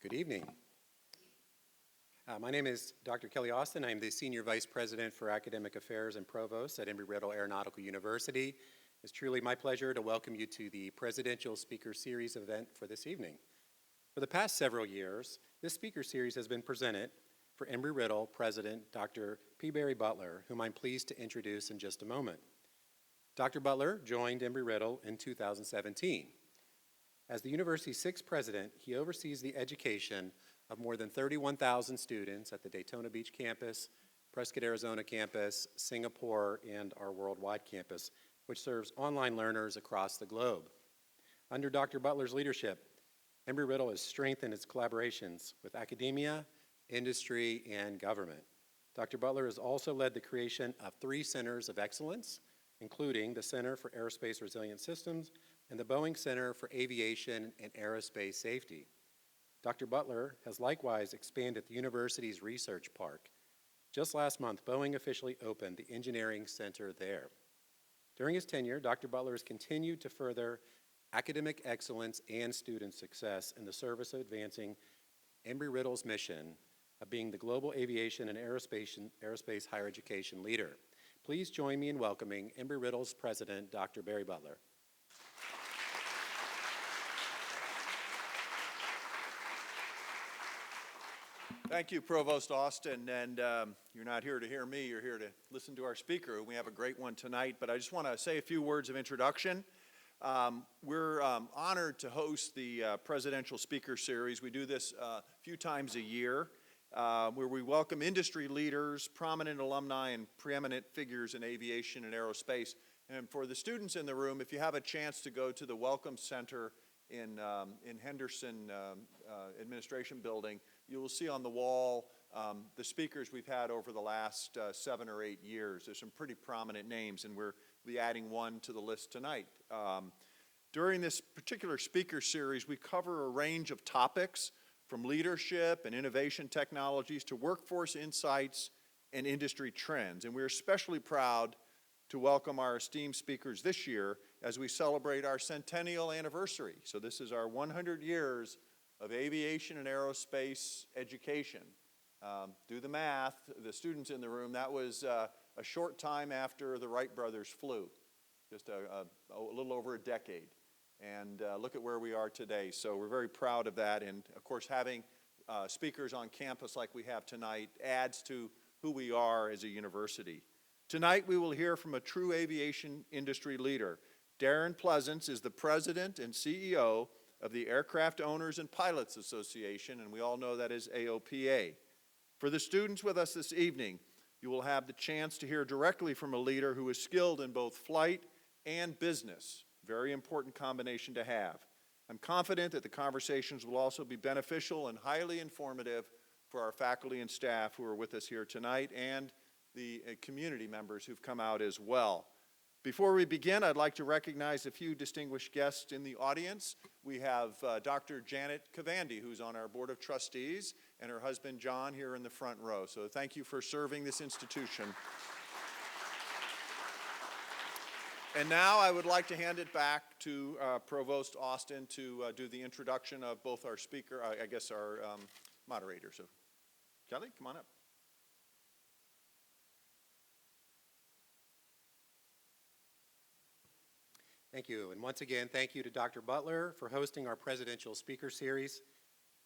Good evening. My name is Dr. Kelly Austin. I'm the Senior Vice President for Academic Affairs and Provost at Embry-Riddle Aeronautical University. It's truly my pleasure to welcome you to the Presidential Speaker Series event for this evening. For the past several years, this speaker series has been presented for Embry-Riddle President Dr. P. Barry Butler, whom I'm pleased to introduce in just a moment. Dr. Butler joined Embry-Riddle in 2017. As the university's sixth president, he oversees the education of more than 31,000 students at the Daytona Beach campus, Prescott, Arizona campus, Singapore, and our worldwide campus, which serves online learners across the globe. Under Dr. Butler's leadership, Embry-Riddle has strengthened its collaborations with academia, industry, and government. Dr. Butler has also led the creation of 3 centers of excellence, including the Center for Aerospace Resilient Systems and the Boeing Center for Aviation and Aerospace Safety. Dr. Butler has likewise expanded the university's research park. Just last month, Boeing officially opened the Engineering Center there. During his tenure, Dr. Butler has continued to further academic excellence and student success in the service of advancing Embry-Riddle's mission of being the global aviation and aerospace higher education leader. Please join me in welcoming Embry-Riddle's president, Dr. Barry Butler. Thank you, Provost Austin, and you're not here to hear me, you're here to listen to our speaker. We have a great one tonight, but I just want to say a few words of introduction. We're honored to host the Presidential Speaker Series. We do this a few times a year, where we welcome industry leaders, prominent alumni, and preeminent figures in aviation and aerospace. And for the students in the room, if you have a chance to go to the Welcome Center in Henderson Administration Building, you will see on the wall the speakers we've had over the last 7 or 8 years. There's some pretty prominent names, and we'll be adding one to the list tonight. During this particular speaker series, we cover a range of topics from leadership and innovation technologies to workforce insights and industry trends. And we're especially proud to welcome our esteemed speakers this year as we celebrate our centennial anniversary. So this is our 100 years of aviation and aerospace education. Do the math, the students in the room, that was a short time after the Wright brothers flew, just a little over a decade. And look at where we are today. So we're very proud of that. And of course, having speakers on campus like we have tonight adds to who we are as a university. Tonight, we will hear from a true aviation industry leader. Darren Pleasance is the president and CEO of the Aircraft Owners and Pilots Association, and we all know that is AOPA. For the students with us this evening, you will have the chance to hear directly from a leader who is skilled in both flight and business. Very important combination to have. I'm confident that the conversations will also be beneficial and highly informative for our faculty and staff who are with us here tonight and the community members who've come out as well. Before we begin, I'd like to recognize a few distinguished guests in the audience. We have Dr. Janet Cavandi, who's on our Board of Trustees, and her husband John here in the front row. So thank you for serving this institution. And now I would like to hand it back to Provost Austin to do the introduction of both our speaker, our moderator. So Kelly, come on up. Thank you, and once again, thank you to Dr. Butler for hosting our Presidential Speaker Series.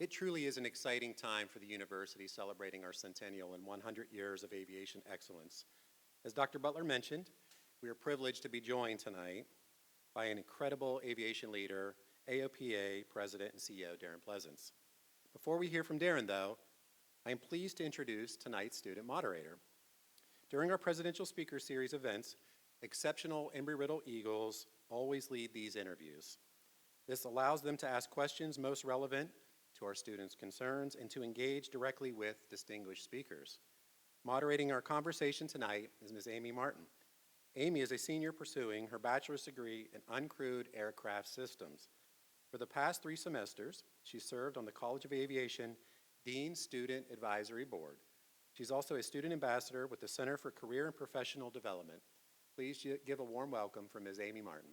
It truly is an exciting time for the university celebrating our centennial and 100 years of aviation excellence. As Dr. Butler mentioned, we are privileged to be joined tonight by an incredible aviation leader, AOPA President and CEO Darren Pleasance. Before we hear from Darren, though, I am pleased to introduce tonight's student moderator. During our Presidential Speaker Series events, exceptional Embry-Riddle Eagles always lead these interviews. This allows them to ask questions most relevant to our students' concerns and to engage directly with distinguished speakers. Moderating our conversation tonight is Ms. Amy Martin. Amy is a senior pursuing her bachelor's degree in uncrewed aircraft systems. For the past 3 semesters, she served on the College of Aviation Dean Student Advisory Board. She's also a student ambassador with the Center for Career and Professional Development. Please give a warm welcome for Ms. Amy Martin.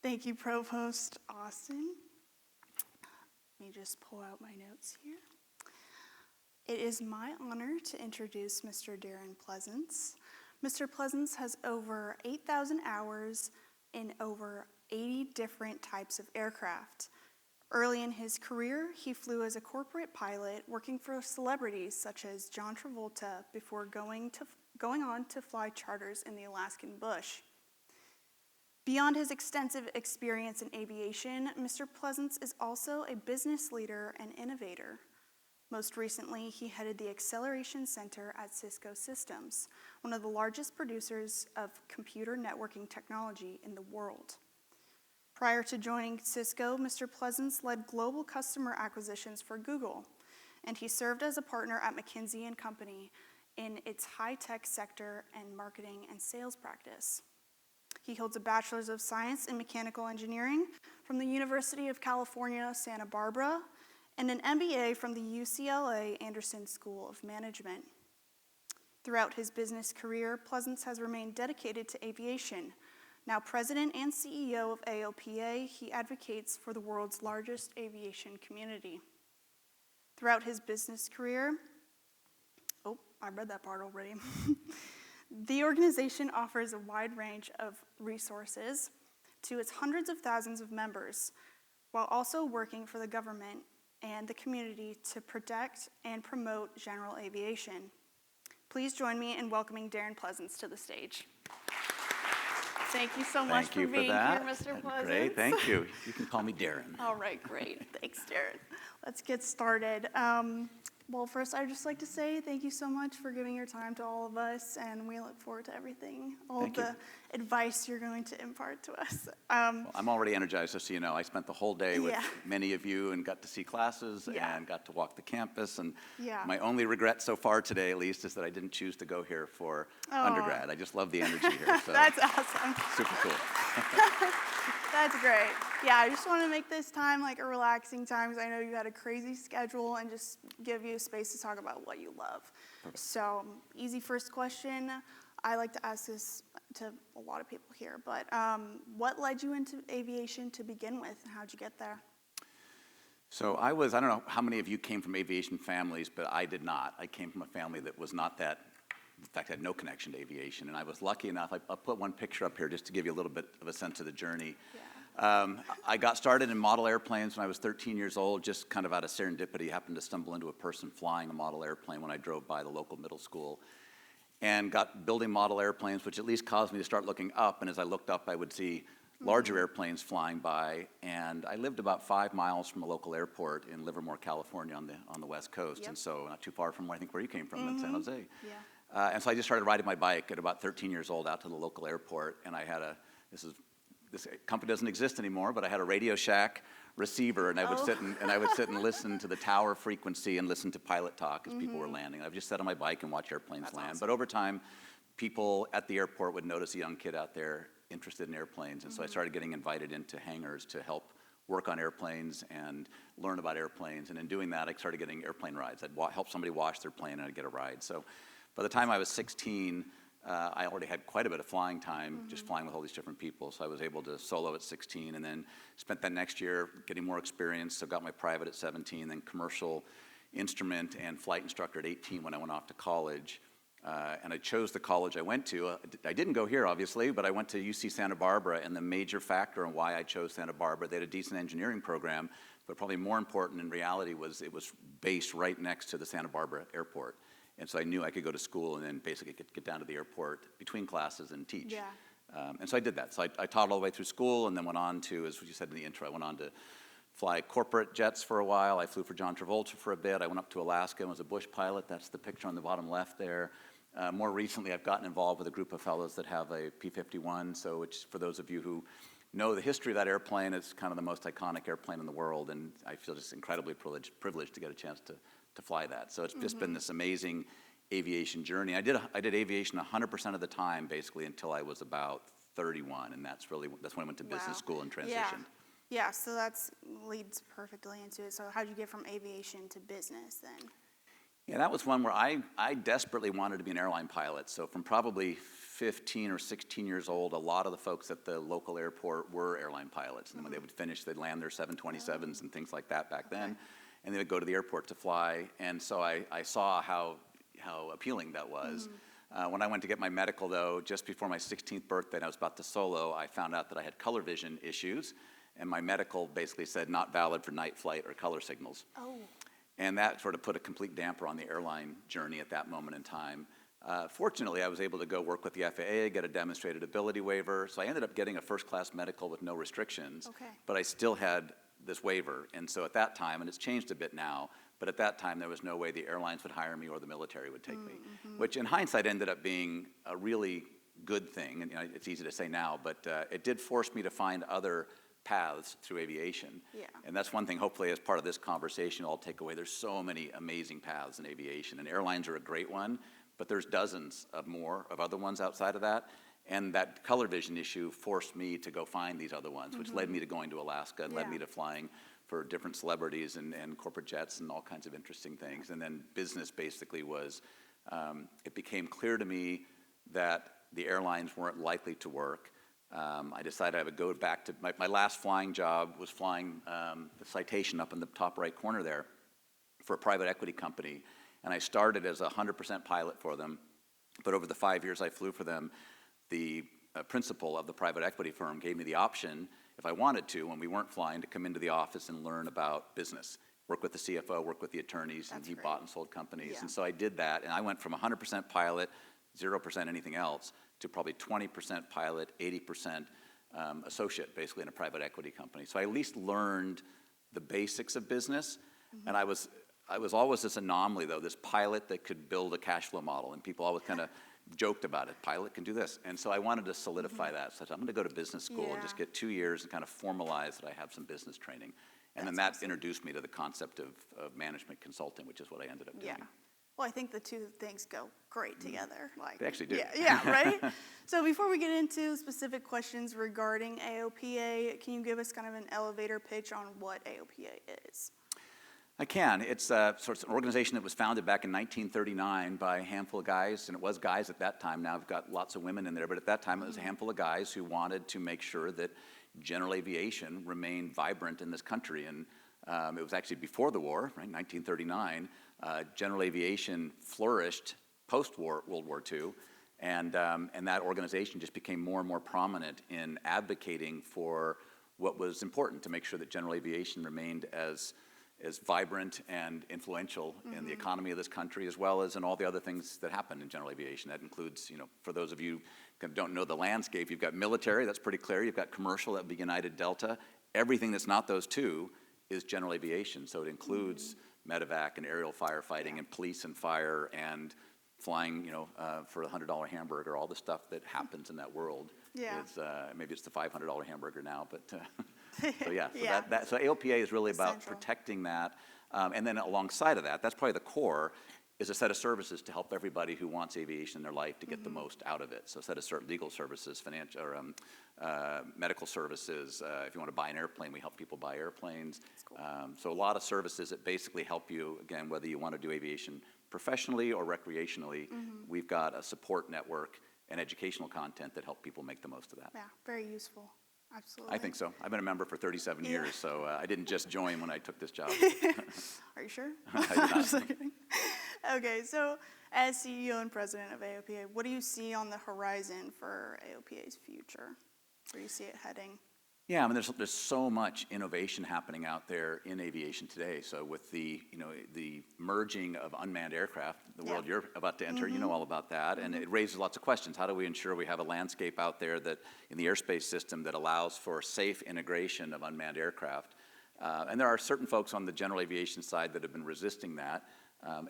Thank you, Provost Austin. Let me just pull out my notes here. It is my honor to introduce Mr. Darren Pleasance. Mr. Pleasance has over 8,000 hours in over 80 different types of aircraft. Early in his career, he flew as a corporate pilot, working for celebrities such as John Travolta before going on to fly charters in the Alaskan bush. Beyond his extensive experience in aviation, Mr. Pleasance is also a business leader and innovator. Most recently, he headed the Acceleration Center at Cisco Systems, one of the largest producers of computer networking technology in the world. Prior to joining Cisco, Mr. Pleasance led global customer acquisitions for Google, and he served as a partner at McKinsey & Company in its high-tech sector and marketing and sales practice. He holds a Bachelor's of Science in Mechanical Engineering from the University of California, Santa Barbara, and an MBA from the UCLA Anderson School of Management. Throughout his business career, Pleasance has remained dedicated to aviation. Now President and CEO of AOPA, he advocates for the world's largest aviation community. Throughout his business career, I read that part already. The organization offers a wide range of resources to its hundreds of thousands of members, while also working for the government and the community to protect and promote general aviation. Please join me in welcoming Darren Pleasance to the stage. Thank you so much for being here, Mr. Pleasance. Great, thank you. You can call me Darren. All right, great. Thanks, Darren. Let's get started. Well, first, I'd just like to say thank you so much for giving your time to all of us, and we look forward to everything, all of the advice you're going to impart to us. Well, I'm already energized, just so you know. I spent the whole day with many of you and got to see classes and got to walk the campus. And my only regret so far today, at least, is that I didn't choose to go here for undergrad. I just love the energy here. So that's awesome. Super cool. That's great. Yeah, I just want to make this time like a relaxing time because I know you had a crazy schedule and just give you space to talk about what you love. Perfect. So, easy first question. I like to ask this to a lot of people here, but what led you into aviation to begin with, and how'd you get there? So I don't know how many of you came from aviation families, but I did not. I came from a family that was not that, in fact, I had no connection to aviation, and I was lucky enough. I'll put one picture up here just to give you a little bit of a sense of the journey. I got started in model airplanes when I was 13 years old, just kind of out of serendipity. Happened to stumble into a person flying a model airplane when I drove by the local middle school, and got building model airplanes, which at least caused me to start looking up. And as I looked up, I would see larger airplanes flying by. And I lived about 5 miles from a local airport in Livermore, California, on the West Coast, and so not too far from where I think where you came from, in San Jose. And so I just started riding my bike at about 13 years old out to the local airport, and I had this company doesn't exist anymore, but I had a Radio Shack receiver, and I would sit and listen to the tower frequency and listen to pilot talk as people were landing. I would just sit on my bike and watch airplanes land. Awesome. But over time, people at the airport would notice a young kid out there interested in airplanes, and so I started getting invited into hangars to help work on airplanes and learn about airplanes. And in doing that, I started getting airplane rides. I'd help somebody wash their plane, and I'd get a ride. So by the time I was 16, I already had quite a bit of flying time, just flying with all these different people. So I was able to solo at 16, and then spent that next year getting more experience. So got my private at 17, then commercial instrument and flight instructor at 18 when I went off to college. And I chose the college I went to. I didn't go here, obviously, but I went to UC Santa Barbara, and the major factor in why I chose Santa Barbara, they had a decent engineering program, but probably more important in reality was it was based right next to the Santa Barbara airport. And so I knew I could go to school and then basically get down to the airport between classes and teach. And so I did that. So I taught all the way through school, and then went on to, as you said in the intro, I went on to fly corporate jets for a while. I flew for John Travolta for a bit. I went up to Alaska and was a bush pilot. That's the picture on the bottom left there. More recently, I've gotten involved with a group of fellows that have a P-51, so which, for those of you who know the history of that airplane, it's kind of the most iconic airplane in the world, and I feel just incredibly privileged to get a chance to fly that. So it's just been this amazing aviation journey. I did aviation 100% of the time, basically, until I was about 31, and that's when I went to business school and transitioned. Yeah, so that leads perfectly into it. So how'd you get from aviation to business then? Yeah, that was one where I desperately wanted to be an airline pilot. So from probably 15 or 16 years old, a lot of the folks at the local airport were airline pilots. And when they would finish, they'd land their 727s and things like that back then. And they would go to the airport to fly. And so I saw how appealing that was. When I went to get my medical, though, just before my 16th birthday, and I was about to solo, I found out that I had color vision issues. And my medical basically said not valid for night flight or color signals. Oh. And that sort of put a complete damper on the airline journey at that moment in time. Fortunately, I was able to go work with the FAA, get a demonstrated ability waiver. So I ended up getting a first-class medical with no restrictions. Okay. But I still had this waiver. And so at that time, and it's changed a bit now, but at that time there was no way the airlines would hire me or the military would take me, which in hindsight ended up being a really good thing. And it's easy to say now, but it did force me to find other paths through aviation. Yeah. And that's one thing, hopefully, as part of this conversation, I'll take away. There's so many amazing paths in aviation, and airlines are a great one, but there's dozens of more of other ones outside of that. And that color vision issue forced me to go find these other ones, which led me to going to Alaska and led me to flying for different celebrities and corporate jets and all kinds of interesting things. And then business basically was, it became clear to me that the airlines weren't likely to work. I decided I would go back to my last flying job was flying the Citation up in the top right corner there for a private equity company. And I started as a 100% pilot for them. But over the 5 years I flew for them, the principal of the private equity firm gave me the option, if I wanted to, when we weren't flying, to come into the office and learn about business, work with the CFO, work with the attorneys, and he bought and sold companies. Yeah. And so I did that, and I went from 100% pilot, 0% anything else, to probably 20% pilot, 80% associate, basically, in a private equity company. So I at least learned the basics of business, and I was always this anomaly, though, this pilot that could build a cash flow model, and people always kind of joked about it. Pilot can do this. And so I wanted to solidify that. So I said, I'm going to go to business school and just get 2 years and kind of formalize that I have some business training. And then that introduced me to the concept of management consulting, which is what I ended up doing. Yeah. Well, I think the two things go great together. Like, They actually do. Yeah, right? So before we get into specific questions regarding AOPA, can you give us kind of an elevator pitch on what AOPA is? I can. It's sort of an organization that was founded back in 1939 by a handful of guys, and it was guys at that time. Now I've got lots of women in there, but at that time it was a handful of guys who wanted to make sure that general aviation remained vibrant in this country. And it was actually before the war, right, 1939. General aviation flourished post-war, World War II, and that organization just became more and more prominent in advocating for what was important to make sure that general aviation remained as vibrant and influential in the economy of this country, as well as in all the other things that happen in general aviation. That includes, for those of you who don't know the landscape, you've got military, that's pretty clear. You've got commercial, that would be United Delta. Everything that's not those two is general aviation. So it includes medevac and aerial firefighting and police and fire and flying, for a $100 hamburger, all the stuff that happens in that world. Yeah. Is, maybe it's the $500 hamburger now, but so AOPA is really about Essential. protecting that, and then alongside of that, that's probably the core, is a set of services to help everybody who wants aviation in their life to get the most out of it. So a set of legal services, financial or medical services. If you want to buy an airplane, we help people buy airplanes. Cool. So a lot of services that basically help you, again, whether you want to do aviation professionally or recreationally. We've got a support network and educational content that help people make the most of that. Yeah, very useful. Absolutely. I think so. I've been a member for 37 years, so I didn't just join when I took this job. Are you sure? I did not. Just kidding. Okay, so as CEO and president of AOPA, what do you see on the horizon for AOPA's future? Where do you see it heading? Yeah, I mean, there's so much innovation happening out there in aviation today. So with the merging of unmanned aircraft, the world you're about to enter, you know all about that, and it raises lots of questions. How do we ensure we have a landscape out there that in the airspace system that allows for safe integration of unmanned aircraft? And there are certain folks on the general aviation side that have been resisting that.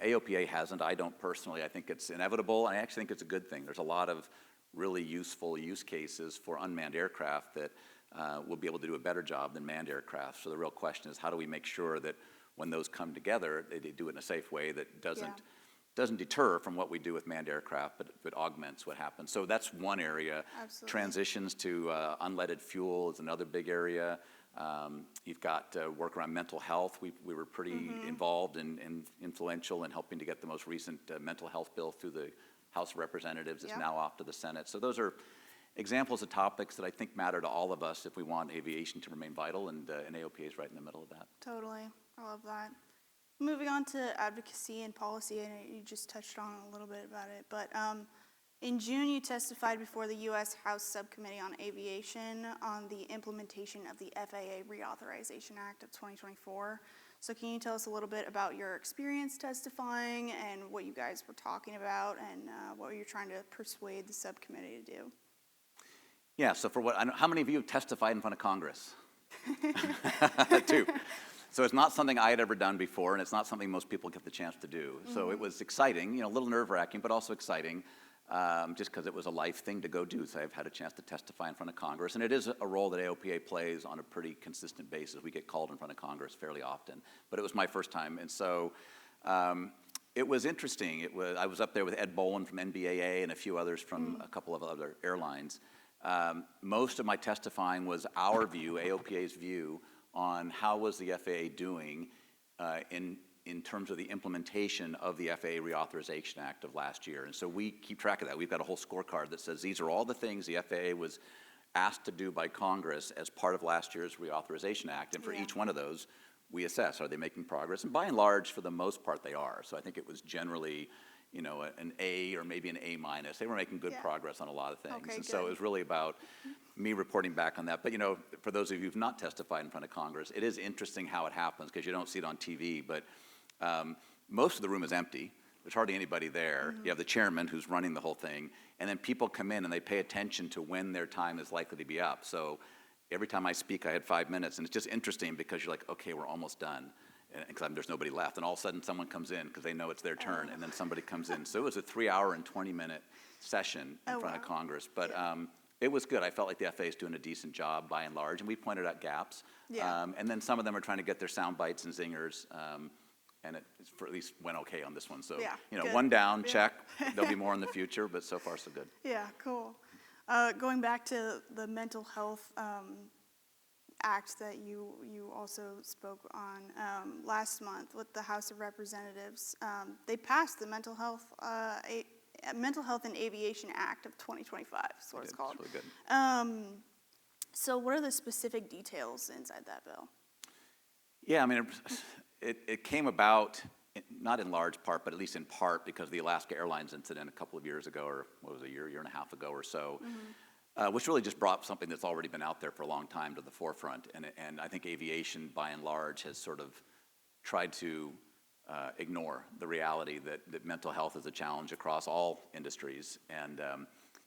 AOPA hasn't. I don't personally. I think it's inevitable, and I actually think it's a good thing. There's a lot of really useful use cases for unmanned aircraft that will be able to do a better job than manned aircraft. So the real question is, how do we make sure that when those come together, they do it in a safe way that doesn't deter from what we do with manned aircraft, but augments what happens. So that's one area. Absolutely. Transitions to unleaded fuel is another big area. You've got work around mental health. We were pretty involved and influential in helping to get the most recent mental health bill through the House of Representatives. It's Yep. now off to the Senate. So those are examples of topics that I think matter to all of us if we want aviation to remain vital, and AOPA is right in the middle of that. Totally. I love that. Moving on to advocacy and policy, I know you just touched on a little bit about it, but in June you testified before the U.S. House Subcommittee on Aviation on the implementation of the FAA Reauthorization Act of 2024. So can you tell us a little bit about your experience testifying and what you guys were talking about and what you're trying to persuade the subcommittee to do? Yeah, so how many of you have testified in front of Congress? Two. So it's not something I had ever done before, and it's not something most people get the chance to do. So it was exciting, a little nerve-wracking, but also exciting, just because it was a life thing to go do. So I've had a chance to testify in front of Congress, and it is a role that AOPA plays on a pretty consistent basis. We get called in front of Congress fairly often, but it was my first time, and so it was interesting. I was up there with Ed Bowen from NBAA and a few others from a couple of other airlines. Most of my testifying was our view, AOPA's view, on how was the FAA doing in terms of the implementation of the FAA Reauthorization Act of last year. And so we keep track of that. We've got a whole scorecard that says these are all the things the FAA was asked to do by Congress as part of last year's Reauthorization Act. And for each one of those, we assess, are they making progress? And by and large, for the most part, they are. So I think it was generally an A or maybe an A minus. They were making good progress on a lot of things. Okay, and so it was really about me reporting back on that. But, for those of you who've not testified in front of Congress, it is interesting how it happens because you don't see it on TV. But most of the room is empty. There's hardly anybody there. You have the chairman who's running the whole thing. And then people come in and they pay attention to when their time is likely to be up. So every time I speak, I had 5 minutes. And it's just interesting because you're like, okay, we're almost done. Because there's nobody left, and all of a sudden someone comes in because they know it's their turn, and then somebody comes in. So it was a 3-hour and 20-minute session in front of Congress, but it was good. I felt like the FAA is doing a decent job by and large, and we pointed out gaps. And then some of them are trying to get their sound bites and zingers, and it at least went okay on this one. So good. one down, check. There'll be more in the future, but so far so good. Yeah, cool. Going back to the mental health act that you also spoke on last month with the House of Representatives, they passed the Mental Health and Aviation Act of 2025. That's what it's called. It's really good. So what are the specific details inside that bill? Yeah, I mean, it came about, not in large part, but at least in part, because of the Alaska Airlines incident a couple of years ago, or what was it, a year and a half ago or so. Which really just brought something that's already been out there for a long time to the forefront. And I think aviation, by and large, has sort of tried to ignore the reality that mental health is a challenge across all industries. And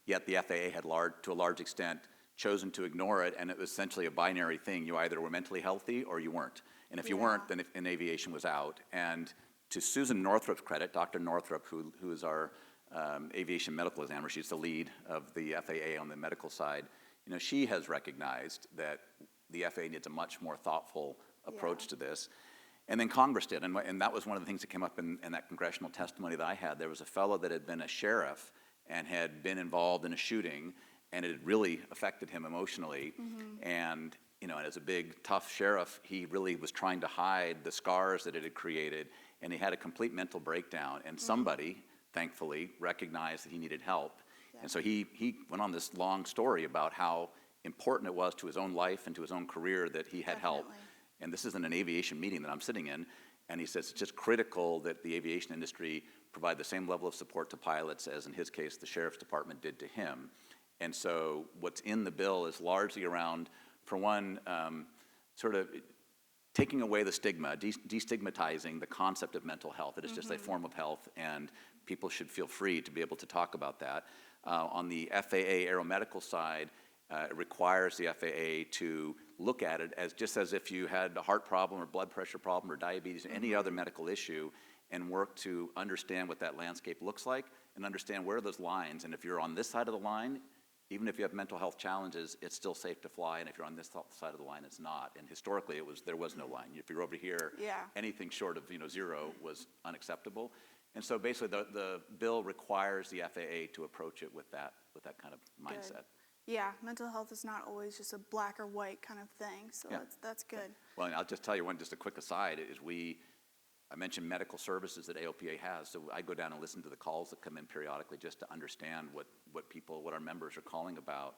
yet the FAA had, to a large extent, chosen to ignore it, and it was essentially a binary thing. You either were mentally healthy or you weren't. And if you weren't, then aviation was out. And to Susan Northrup's credit, Dr. Northrup, who is our aviation medical examiner, she's the lead of the FAA on the medical side, she has recognized that the FAA needs a much more thoughtful approach to this. And then Congress did, and that was one of the things that came up in that congressional testimony that I had. There was a fellow that had been a sheriff and had been involved in a shooting, and it had really affected him emotionally. And as a big, tough sheriff, he really was trying to hide the scars that it had created, and he had a complete mental breakdown, and somebody, thankfully, recognized that he needed help. And so he went on this long story about how important it was to his own life and to his own career that he had help. And this isn't an aviation meeting that I'm sitting in, and he says it's just critical that the aviation industry provide the same level of support to pilots as, in his case, the sheriff's department did to him. And so what's in the bill is largely around, for one, sort of taking away the stigma, destigmatizing the concept of mental health. It is just a form of health, and people should feel free to be able to talk about that. On the FAA aeromedical side, it requires the FAA to look at it just as if you had a heart problem or blood pressure problem or diabetes or any other medical issue, and work to understand what that landscape looks like and understand where are those lines. And if you're on this side of the line, even if you have mental health challenges, it's still safe to fly, and if you're on this side of the line, it's not. And historically, there was no line. If you're over here, anything short of zero was unacceptable. And so basically, the bill requires the FAA to approach it with that kind of mindset. Yeah, mental health is not always just a black or white kind of thing, so Yeah. that's good. Well, and I'll just tell you just a quick aside, is I mentioned medical services that AOPA has, so I go down and listen to the calls that come in periodically just to understand what our members are calling about.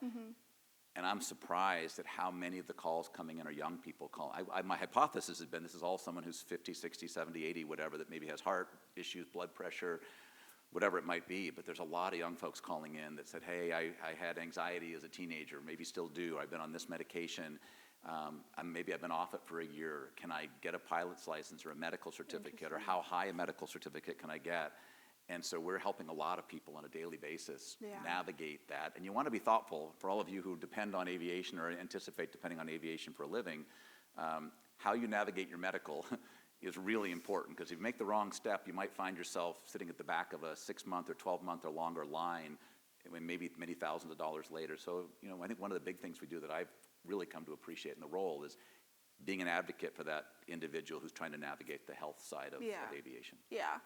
And I'm surprised at how many of the calls coming in are young people calling. My hypothesis has been this is all someone who's 50, 60, 70, 80, whatever, that maybe has heart issues, blood pressure, whatever it might be. But there's a lot of young folks calling in that said, hey, I had anxiety as a teenager, maybe still do. I've been on this medication. Maybe I've been off it for a year. Can I get a pilot's license or a medical certificate? Or how high a medical certificate can I get? And so we're helping a lot of people on a daily basis navigate that. And you want to be thoughtful, for all of you who depend on aviation or anticipate depending on aviation for a living, how you navigate your medical is really important, because if you make the wrong step, you might find yourself sitting at the back of a 6-month or 12-month or longer line, and maybe many thousands of dollars later. So, I think one of the big things we do that I've really come to appreciate in the role is being an advocate for that individual who's trying to navigate the health side of aviation. Yeah.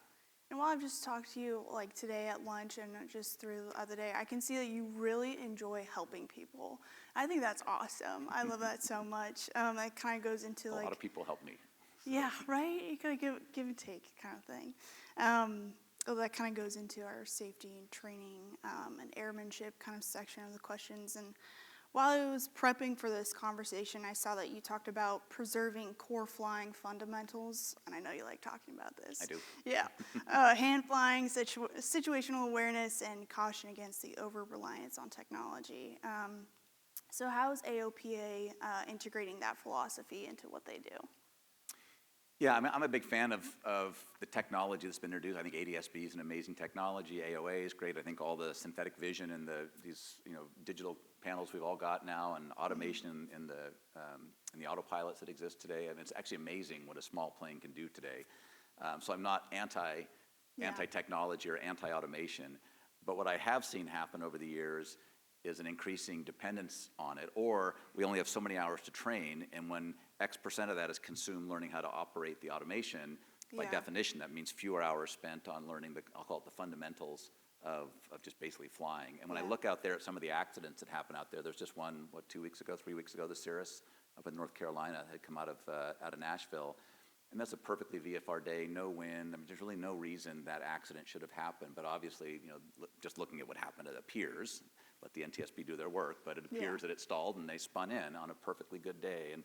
And while I've just talked to you, like today at lunch and just through the other day, I can see that you really enjoy helping people. I think that's awesome. I love that so much. That kind of goes into A lot of people help me. Yeah, right? You gotta give and take kind of thing. That kind of goes into our safety and training and airmanship kind of section of the questions. And while I was prepping for this conversation, I saw that you talked about preserving core flying fundamentals, and I know you like talking about this. I do. Yeah. Hand flying, situational awareness, and caution against the over-reliance on technology. So how is AOPA integrating that philosophy into what they do? Yeah, I'm a big fan of the technology that's been introduced. I think ADS-B is an amazing technology. AOA is great. I think all the synthetic vision and these digital panels we've all got now, and automation in the autopilots that exist today. I mean, it's actually amazing what a small plane can do today. So I'm not anti-technology or anti-automation, but what I have seen happen over the years is an increasing dependence on it, or we only have so many hours to train, and when X% of that is consumed learning how to operate the automation, by definition, that means fewer hours spent on learning I'll call it the fundamentals of just basically flying. And when I look out there at some of the accidents that happen out there, there's just one, 3 weeks ago, the Cirrus up in North Carolina had come out of Nashville. And that's a perfectly VFR day, no wind. I mean, there's really no reason that accident should have happened. But obviously, just looking at what happened, it appears, let the NTSB do their work, but it appears that it stalled and they spun in on a perfectly good day. And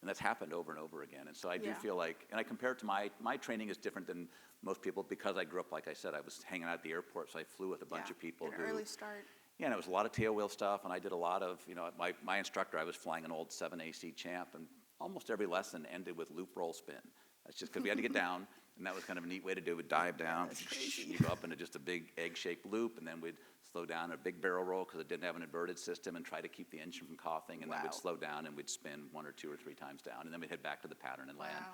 that's happened over and over again. And so I do feel like, and I compare it to my training is different than most people, because I grew up, like I said, I was hanging out at the airport, so I flew with a bunch of people an early start. Yeah, and it was a lot of tail wheel stuff, and I did a lot of, my instructor, I was flying an old 7AC Champ, and almost every lesson ended with loop roll spin. That's just because we had to get down, and that was kind of a neat way to do it. We'd dive down, you go up into just a big egg-shaped loop, and then we'd slow down a big barrel roll because it didn't have an inverted system, and try to keep the engine from coughing, and then we'd slow down and we'd spin 1 or 2 or 3 times down, and then we'd head back to the pattern and land.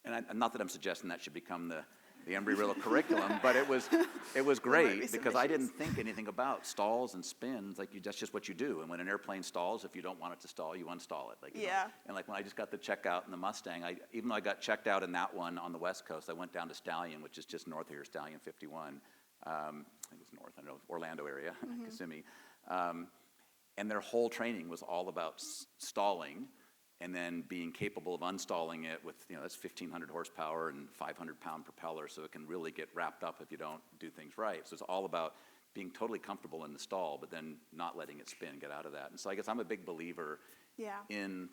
And not that I'm suggesting that should become the Embry-Riddle curriculum, but it was great because I didn't think anything about stalls and spins. That's just what you do. And when an airplane stalls, if you don't want it to stall, you unstall it. And when I just got the checkout in the Mustang, even though I got checked out in that one on the West Coast, I went down to Stallion, which is just north of here, Stallion 51. I think it's north, I don't know, Orlando area, Kissimmee. And their whole training was all about stalling, and then being capable of uninstalling it with, that's 1,500 horsepower and 500-pound propeller, so it can really get wrapped up if you don't do things right. So it's all about being totally comfortable in the stall, but then not letting it spin, get out of that. And so I guess I'm a big believer in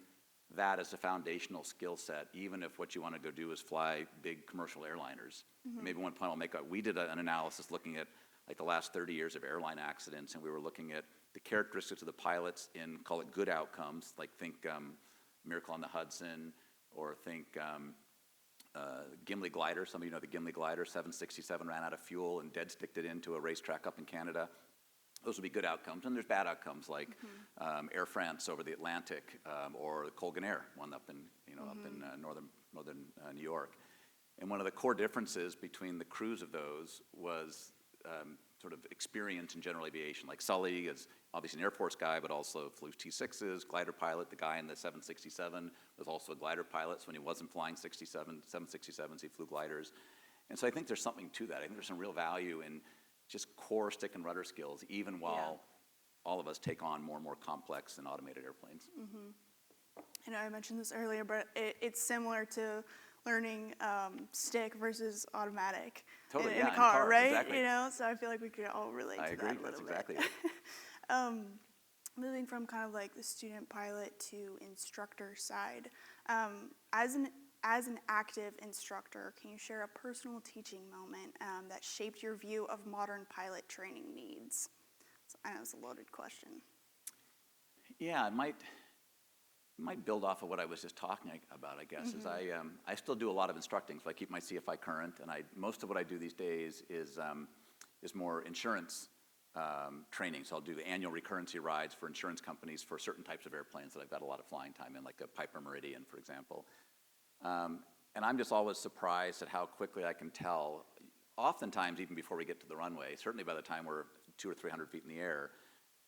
that as a foundational skill set, even if what you want to go do is fly big commercial airliners. Maybe one point I'll make, we did an analysis looking at the last 30 years of airline accidents, and we were looking at the characteristics of the pilots in, call it good outcomes, think Miracle on the Hudson, or think Gimli glider. Some of you know the Gimli glider, 767 ran out of fuel and dead sticked it into a racetrack up in Canada. Those would be good outcomes. And there's bad outcomes like Air France over the Atlantic, or the Colgan Air, one up in northern New York. And one of the core differences between the crews of those was sort of experience in general aviation. Like Sully is obviously an Air Force guy, but also flew T-6s, glider pilot. The guy in the 767 was also a glider pilot, so when he wasn't flying 767s, he flew gliders. And so I think there's something to that. I think there's some real value in just core stick and rudder skills, even while all of us take on more and more complex and automated airplanes. I know I mentioned this earlier, but it's similar to learning stick versus automatic Totally, in yeah, a in car, car, right? exactly. You know, so I feel like we could all relate I to agree, that a that's little exactly bit. it. Moving from kind of like the student pilot to instructor side, as an active instructor, can you share a personal teaching moment that shaped your view of modern pilot training needs? So I know it's a loaded question. Yeah, it might build off of what I was just talking about, I guess. Is I still do a lot of instructing, so I keep my CFI current, and most of what I do these days is more insurance training. So I'll do annual recurrency rides for insurance companies for certain types of airplanes that I've got a lot of flying time in, like a Piper Meridian, for example. And I'm just always surprised at how quickly I can tell, oftentimes even before we get to the runway, certainly by the time we're 200 or 300 feet in the air,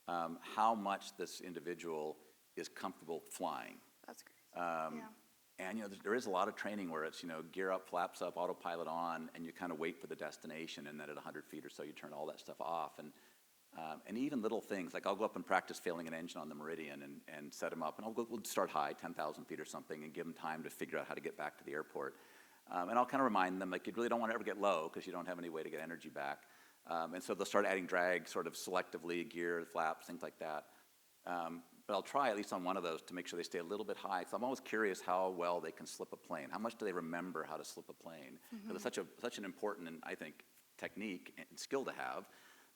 how much this individual is comfortable flying. That's great. Yeah. And, there is a lot of training where it's, gear up, flaps up, autopilot on, and you kind of wait for the destination, and then at 100 feet or so, you turn all that stuff off. And even little things, like I'll go up and practice failing an engine on the Meridian and set them up, and we'll start high, 10,000 feet or something, and give them time to figure out how to get back to the airport. And I'll kind of remind them, like, you really don't want to ever get low, because you don't have any way to get energy back. And so they'll start adding drag sort of selectively, gear, flaps, things like that. But I'll try at least on one of those to make sure they stay a little bit high, because I'm always curious how well they can slip a plane. How much do they remember how to slip a plane? Because it's such an important, and I think, technique and skill to have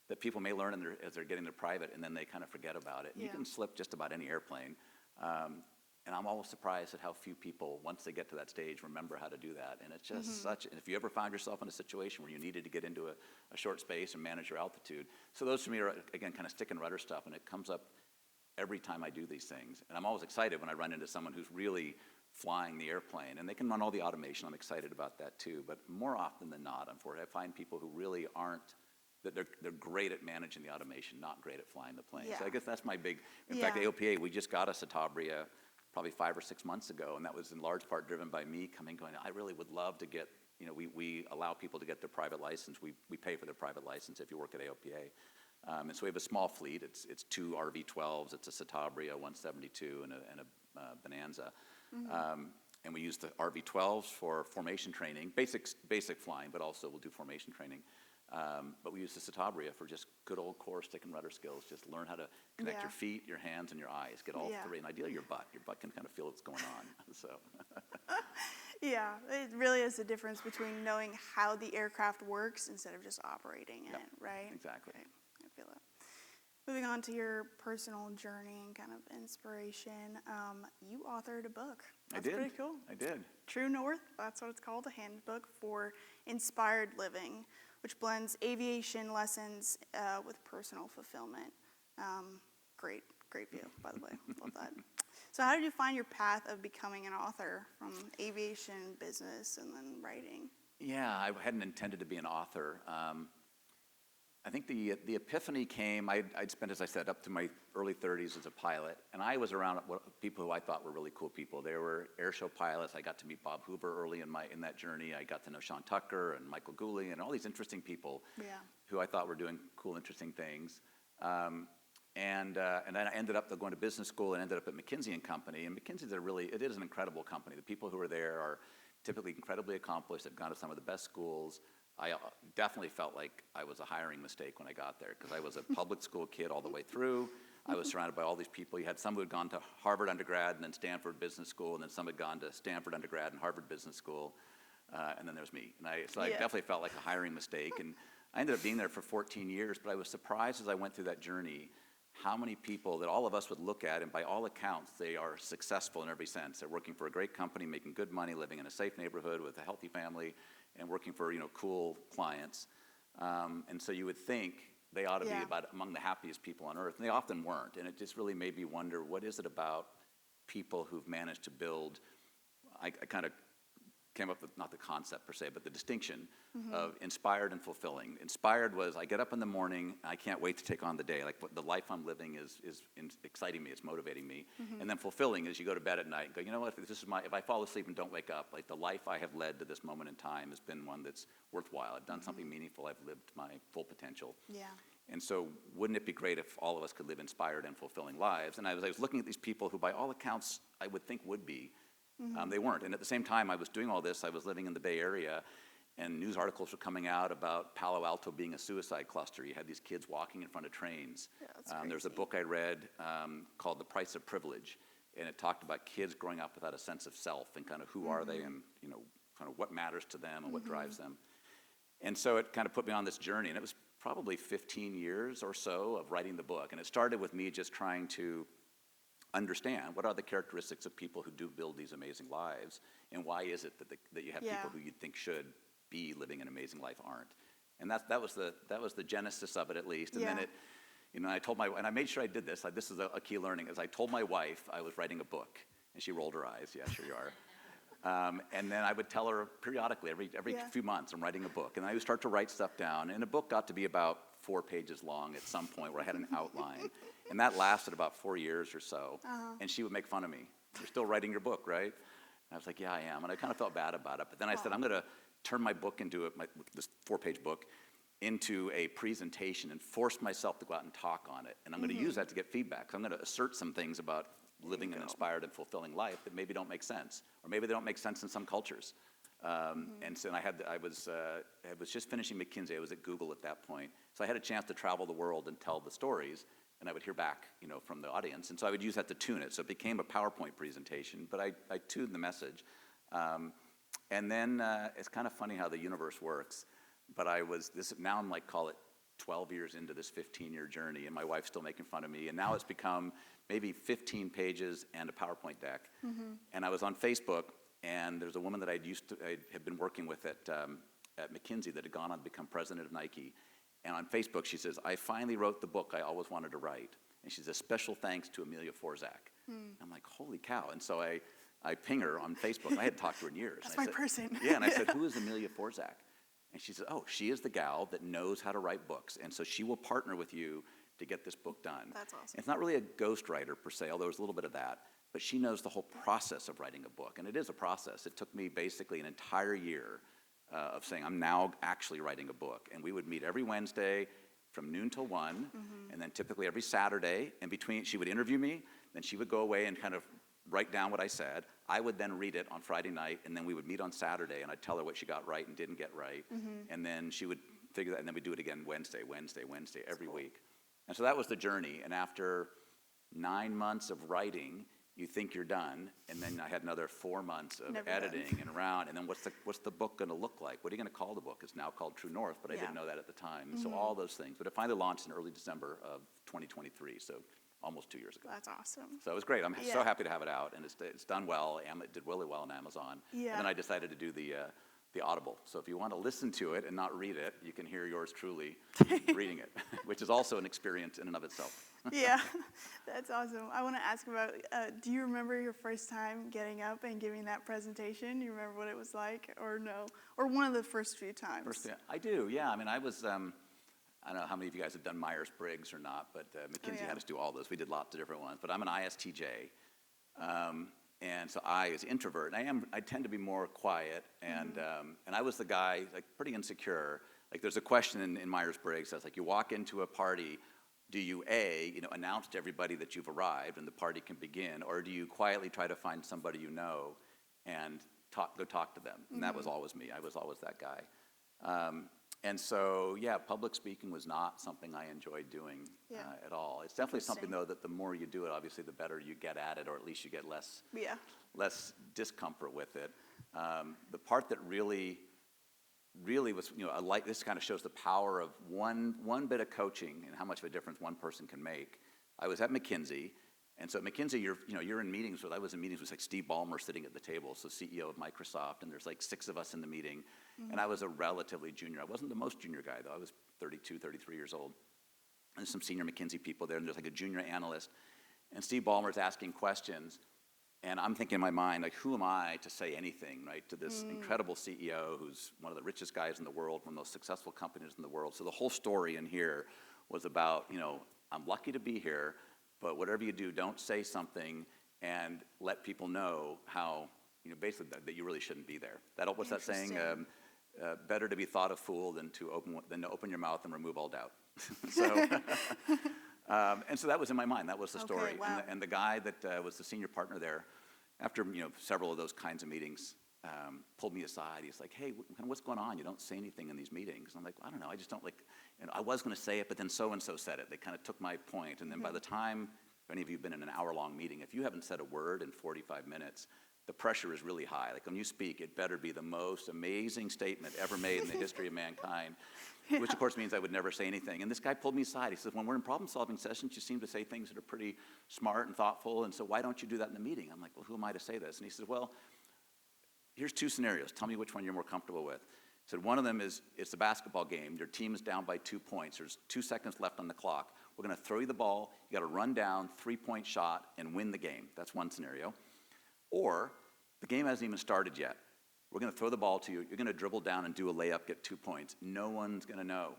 that people may learn as they're getting their private, and then they kind of forget about it. And you can slip just about any airplane. And I'm always surprised at how few people, once they get to that stage, remember how to do that. And it's just and if you ever found yourself in a situation where you needed to get into a short space and manage your altitude. So those for me are, again, kind of stick and rudder stuff, and it comes up every time I do these things. And I'm always excited when I run into someone who's really flying the airplane. And they can run all the automation. I'm excited about that too. But more often than not, unfortunately, I find people who really aren't, that they're great at managing the automation, not great at flying the plane. Yeah. So I guess that's my big, in fact, AOPA, we just got a Citabria probably 5 or 6 months ago, and that was in large part driven by me going, I really would love to get, we allow people to get their private license. We pay for their private license if you work at AOPA. And so we have a small fleet. It's 2 RV-12s, it's a Citabria 172 and a Bonanza. And we use the RV-12s for formation training, basic flying, but also we'll do formation training. But we use the Citabria for just good old core stick and rudder skills. Just learn how to connect your feet, your hands, and your eyes. Get all three, and ideally your butt. Your butt can kind of feel what's going on. So. Yeah, it really is the difference between knowing how the aircraft works instead of just operating it, right? Exactly. Okay, I feel it. Moving on to your personal journey and kind of inspiration, you authored a book. That's pretty cool. I did. True North, that's what it's called, a handbook for inspired living, which blends aviation lessons with personal fulfillment. Great view, by the way. Love that. So how did you find your path of becoming an author from aviation, business, and then writing? Yeah, I hadn't intended to be an author. I think the epiphany came, I'd spent, as I said, up to my early 30s as a pilot, and I was around people who I thought were really cool people. They were air show pilots. I got to meet Bob Hoover early in that journey. I got to know Sean Tucker and Michael Gooley and all these interesting people who I thought were doing cool, interesting things. And then I ended up going to business school and ended up at McKinsey & Company. And McKinsey's it is an incredible company. The people who are there are typically incredibly accomplished. They've gone to some of the best schools. I definitely felt like I was a hiring mistake when I got there because I was a public school kid all the way through. I was surrounded by all these people. You had some who had gone to Harvard undergrad and then Stanford Business School, and then some had gone to Stanford undergrad and Harvard Business School, and then there was me. And I definitely felt like a hiring mistake. And I ended up being there for 14 years, but I was surprised as I went through that journey how many people that all of us would look at, and by all accounts, they are successful in every sense. They're working for a great company, making good money, living in a safe neighborhood with a healthy family, and working for cool clients. And so you would think they ought to be among the happiest people on earth, and they often weren't. And it just really made me wonder, what is it about people who've managed to build, I kind of came up with not the concept per se, but the distinction of inspired and fulfilling. Inspired was I get up in the morning, I can't wait to take on the day. Like the life I'm living is exciting me, it's motivating me. And then fulfilling is you go to bed at night and go, you know what, if I fall asleep and don't wake up, like the life I have led to this moment in time has been one that's worthwhile. I've done something meaningful, I've lived my full potential. Yeah. And so wouldn't it be great if all of us could live inspired and fulfilling lives? And I was looking at these people who, by all accounts, I would think would be. They weren't. And at the same time I was doing all this, I was living in the Bay Area, and news articles were coming out about Palo Alto being a suicide cluster. You had these kids walking in front of trains. Yeah, that's There's a crazy. book I read called The Price of Privilege, and it talked about kids growing up without a sense of self and kind of who are they and, you know, kind of what matters to them and what drives them. And so it kind of put me on this journey, and it was probably 15 years or so of writing the book. And it started with me just trying to understand what are the characteristics of people who do build these amazing lives, and why is it that you have Yeah. people who you'd think should be living an amazing life aren't. And that was the genesis of it, at least. And then Yeah. it, you know, and I made sure I did this. This is a key learning, is I told my wife I was writing a book, and she rolled her eyes. Yeah, sure you are. And then I would tell her periodically, every Yeah. few months, I'm writing a book. And I would start to write stuff down. And a book got to be about 4 pages long at some point, where I had an outline. And that lasted about 4 years or so. And she would make fun of me. You're still writing your book, right? And I was like, yeah, I am. And I kind of felt bad about it. But then I said, I'm going to turn my book into this 4-page book into a presentation and force myself to go out and talk on it. And I'm going to use that to get feedback. So I'm going to assert some things about living an inspired and fulfilling life that maybe don't make sense, or maybe they don't make sense in some cultures. And so I was just finishing McKinsey. I was at Google at that point, so I had a chance to travel the world and tell the stories, and I would hear back, you know, from the audience, and so I would use that to tune it. So it became a PowerPoint presentation, but I tuned the message. And then it's kind of funny how the universe works. But now I'm like, call it 12 years into this 15-year journey, and my wife's still making fun of me. And now it's become maybe 15 pages and a PowerPoint deck. And I was on Facebook, and there's a woman that I had been working with at McKinsey that had gone on to become president of Nike. And on Facebook, she says, I finally wrote the book I always wanted to write. And she says, special thanks to Amelia Forzak. I'm like, holy cow. And so I ping her on Facebook. I hadn't talked to her in years. That's And I my said, person. Yeah, and I said, who is Amelia Forzak? And she said, oh, she is the gal that knows how to write books. And so she will partner with you to get this book done. That's awesome. It's not really a ghostwriter per se, although there's a little bit of that. But she knows the whole process of writing a book. And it is a process. It took me basically an entire year of saying, I'm now actually writing a book. And we would meet every Wednesday from noon till 1, and then typically every Saturday. And between, she would interview me, then she would go away and kind of write down what I said. I would then read it on Friday night, and then we would meet on Saturday, and I'd tell her what she got right and didn't get right. And then she would figure that, and then we'd do it again Wednesday, every week. And so that was the journey. And after 9 months of writing, you think you're done, and then I had another 4 months of Never editing done. and around, and then what's the book going to look like? What are you going to call the book? It's now called True North, but I Yeah. didn't know that at the time. So all those things. But it finally launched in early December of 2023, so almost 2 years ago. That's awesome. So it was great. I'm so Yeah. happy to have it out, and it's done well. It did really well on Amazon. Yeah. And then I decided to do the Audible. So if you want to listen to it and not read it, you can hear yours truly reading it, which is also an experience in and of itself. Yeah, that's awesome. I want to ask about, do you remember your first time getting up and giving that presentation? Do you remember what it was like, or no? Or one of the first few times? I do, yeah. I mean, I was, I don't know how many of you guys have done Myers-Briggs or not, but McKinsey yeah. had us do all those. We did lots of different ones, but I'm an ISTJ. And so I, as an introvert, and I tend to be more quiet, and I was the guy, like, pretty insecure. Like, there's a question in Myers-Briggs that's like, you walk into a party, do you announce to everybody that you've arrived and the party can begin, or do you quietly try to find somebody you know and go talk to them? And that was always me. I was always that guy. And so, yeah, public speaking was not something I enjoyed doing Yeah. at all. It's definitely something, Interesting. though, that the more you do it, obviously, the better you get at it, or at least you get less discomfort with it. The part that really was, this kind of shows the power of one bit of coaching and how much of a difference one person can make. I was at McKinsey, and so at McKinsey, you're in meetings with, I was in meetings with like Steve Ballmer sitting at the table, so CEO of Microsoft, and there's like 6 of us in the meeting, and I was a relatively junior. I wasn't the most junior guy, though. I was 32, 33 years old. And there's some senior McKinsey people there, and there's like a junior analyst, and Steve Ballmer's asking questions, and I'm thinking in my mind, like, who am I to say anything, right, to this incredible CEO who's one of the richest guys in the world, one of the most successful companies in the world. So the whole story in here was about, I'm lucky to be here, but whatever you do, don't say something and let people know how, basically that you really shouldn't be there. What's that saying? Interesting. Better to be thought a fool than to open your mouth and remove all doubt. So, and so that was in my mind. That was the story. Okay, wow. And the guy that was the senior partner there, after several of those kinds of meetings, pulled me aside. He's like, "Hey, what's going on? You don't say anything in these meetings." I'm like, "I don't know. I just don't like." I was going to say it, but then so and so said it. They kind of took my point, and then by the time, if any of you've been in an hour-long meeting, if you haven't said a word in 45 minutes, the pressure is really high. Like when you speak, it better be the most amazing statement ever made in the history of mankind, which of course means I would never say anything. And this guy pulled me aside. He says, "When we're in problem-solving sessions, you seem to say things that are pretty smart and thoughtful, and so why don't you do that in the meeting?" I'm like, "Well, who am I to say this?" And he says, "Well, here's two scenarios. Tell me which one you're more comfortable with." He said, "One of them is it's a basketball game. Your team is down by 2 points. There's 2 seconds left on the clock. We're going to throw you the ball. You got to run down, 3-point shot, and win the game." That's one scenario. Or the game hasn't even started yet. We're going to throw the ball to you. You're going to dribble down and do a layup, get 2 points. No one's going to know.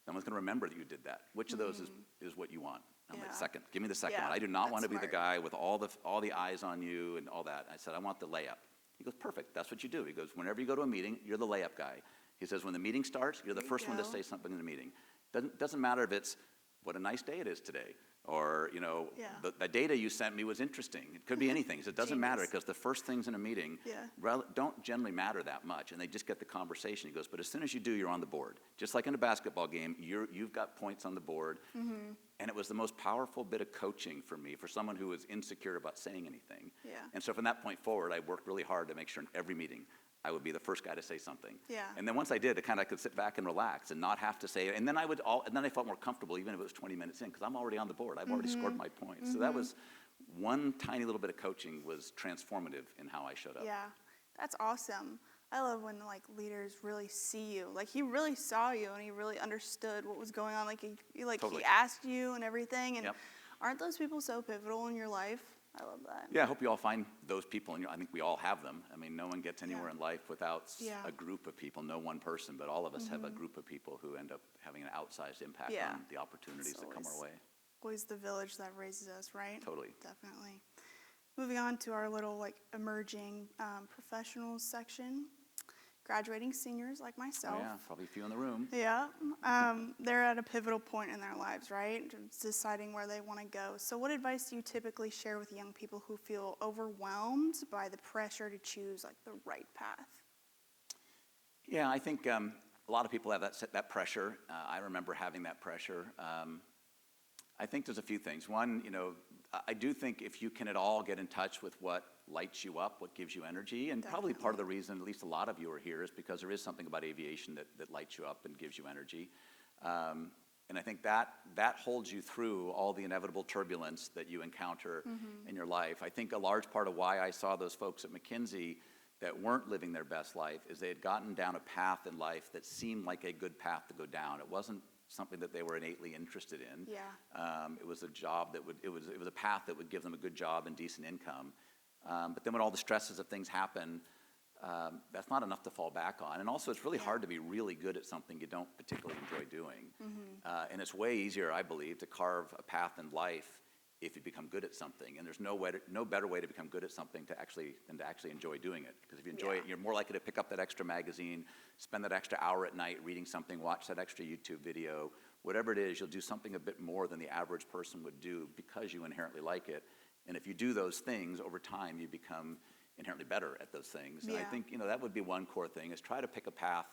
No one's going to remember that you did that. Which of those is what you want? I'm like, Yeah. "Second. Give me the second Yeah, one. I do not that's want to be the smart. guy with all the eyes on you and all that." I said, "I want the layup." He goes, "Perfect. That's what you do." He goes, "Whenever you go to a meeting, you're the layup guy." He says, "When the meeting starts, you're the There you first one to go. say something in the meeting. Doesn't matter if it's what a nice day it is today, or Yeah. the data you sent me was interesting. It could be anything. So it doesn't matter Genius. because the first things in a meeting Yeah. don't generally matter that much, and they just get the conversation." He goes, "But as soon as you do, you're on the board. Just like in a basketball game, you've got points on the board." And it was the most powerful bit of coaching for me, for someone who was insecure about saying anything. Yeah. And so from that point forward, I worked really hard to make sure in every meeting I would be the first guy to say something. Yeah. And then once I did, I could sit back and relax and not have to say it. And then I felt more comfortable, even if it was 20 minutes in, because I'm already on the board. I've already scored my points. So that was one tiny little bit of coaching was transformative in how I showed up. Yeah, that's awesome. I love when leaders really see you. Like he really saw you and he really understood what was going on. Like Totally. he asked you and everything. And Yep. aren't those people so pivotal in your life? I love that. Yeah, I hope you all find those people, and I think we all have them. I mean, no one gets anywhere Yeah. in life without Yeah. a group of people, no one person, but all of us have a group of people who end up having an outsized impact Yeah. on the opportunities It's that come our always- way. Always the village that raises us, right? Totally. Definitely. Moving on to our little emerging professionals section. Graduating seniors like Oh, myself. yeah, probably a few in the room. Yeah, they're at a pivotal point in their lives, right? Deciding where they want to go. So what advice do you typically share with young people who feel overwhelmed by the pressure to choose the right path? Yeah, I think a lot of people have that pressure. I remember having that pressure. I think there's a few things. One, I do think if you can at all get in touch with what lights you up, what gives you energy, and probably part of the reason, at least a lot of you are here, is because there is something about aviation that lights you up and gives you energy. And I think that holds you through all the inevitable turbulence that you encounter in your life. I think a large part of why I saw those folks at McKinsey that weren't living their best life is they had gotten down a path in life that seemed like a good path to go down. It wasn't something that they were innately interested in. Yeah. It was a job it was a path that would give them a good job and decent income. But then when all the stresses of things happen, that's not enough to fall back on. And also, it's really hard to be really good at something you don't particularly enjoy doing. And it's way easier, I believe, to carve a path in life if you become good at something. And there's no better way to become good at something than to actually enjoy doing it. Because if you enjoy it, you're more likely to pick up that extra magazine, spend that extra hour at night reading something, watch that extra YouTube video. Whatever it is, you'll do something a bit more than the average person would do because you inherently like it. And if you do those things over time, you become inherently better at those things. And I Yeah. think that would be one core thing, is try to pick a path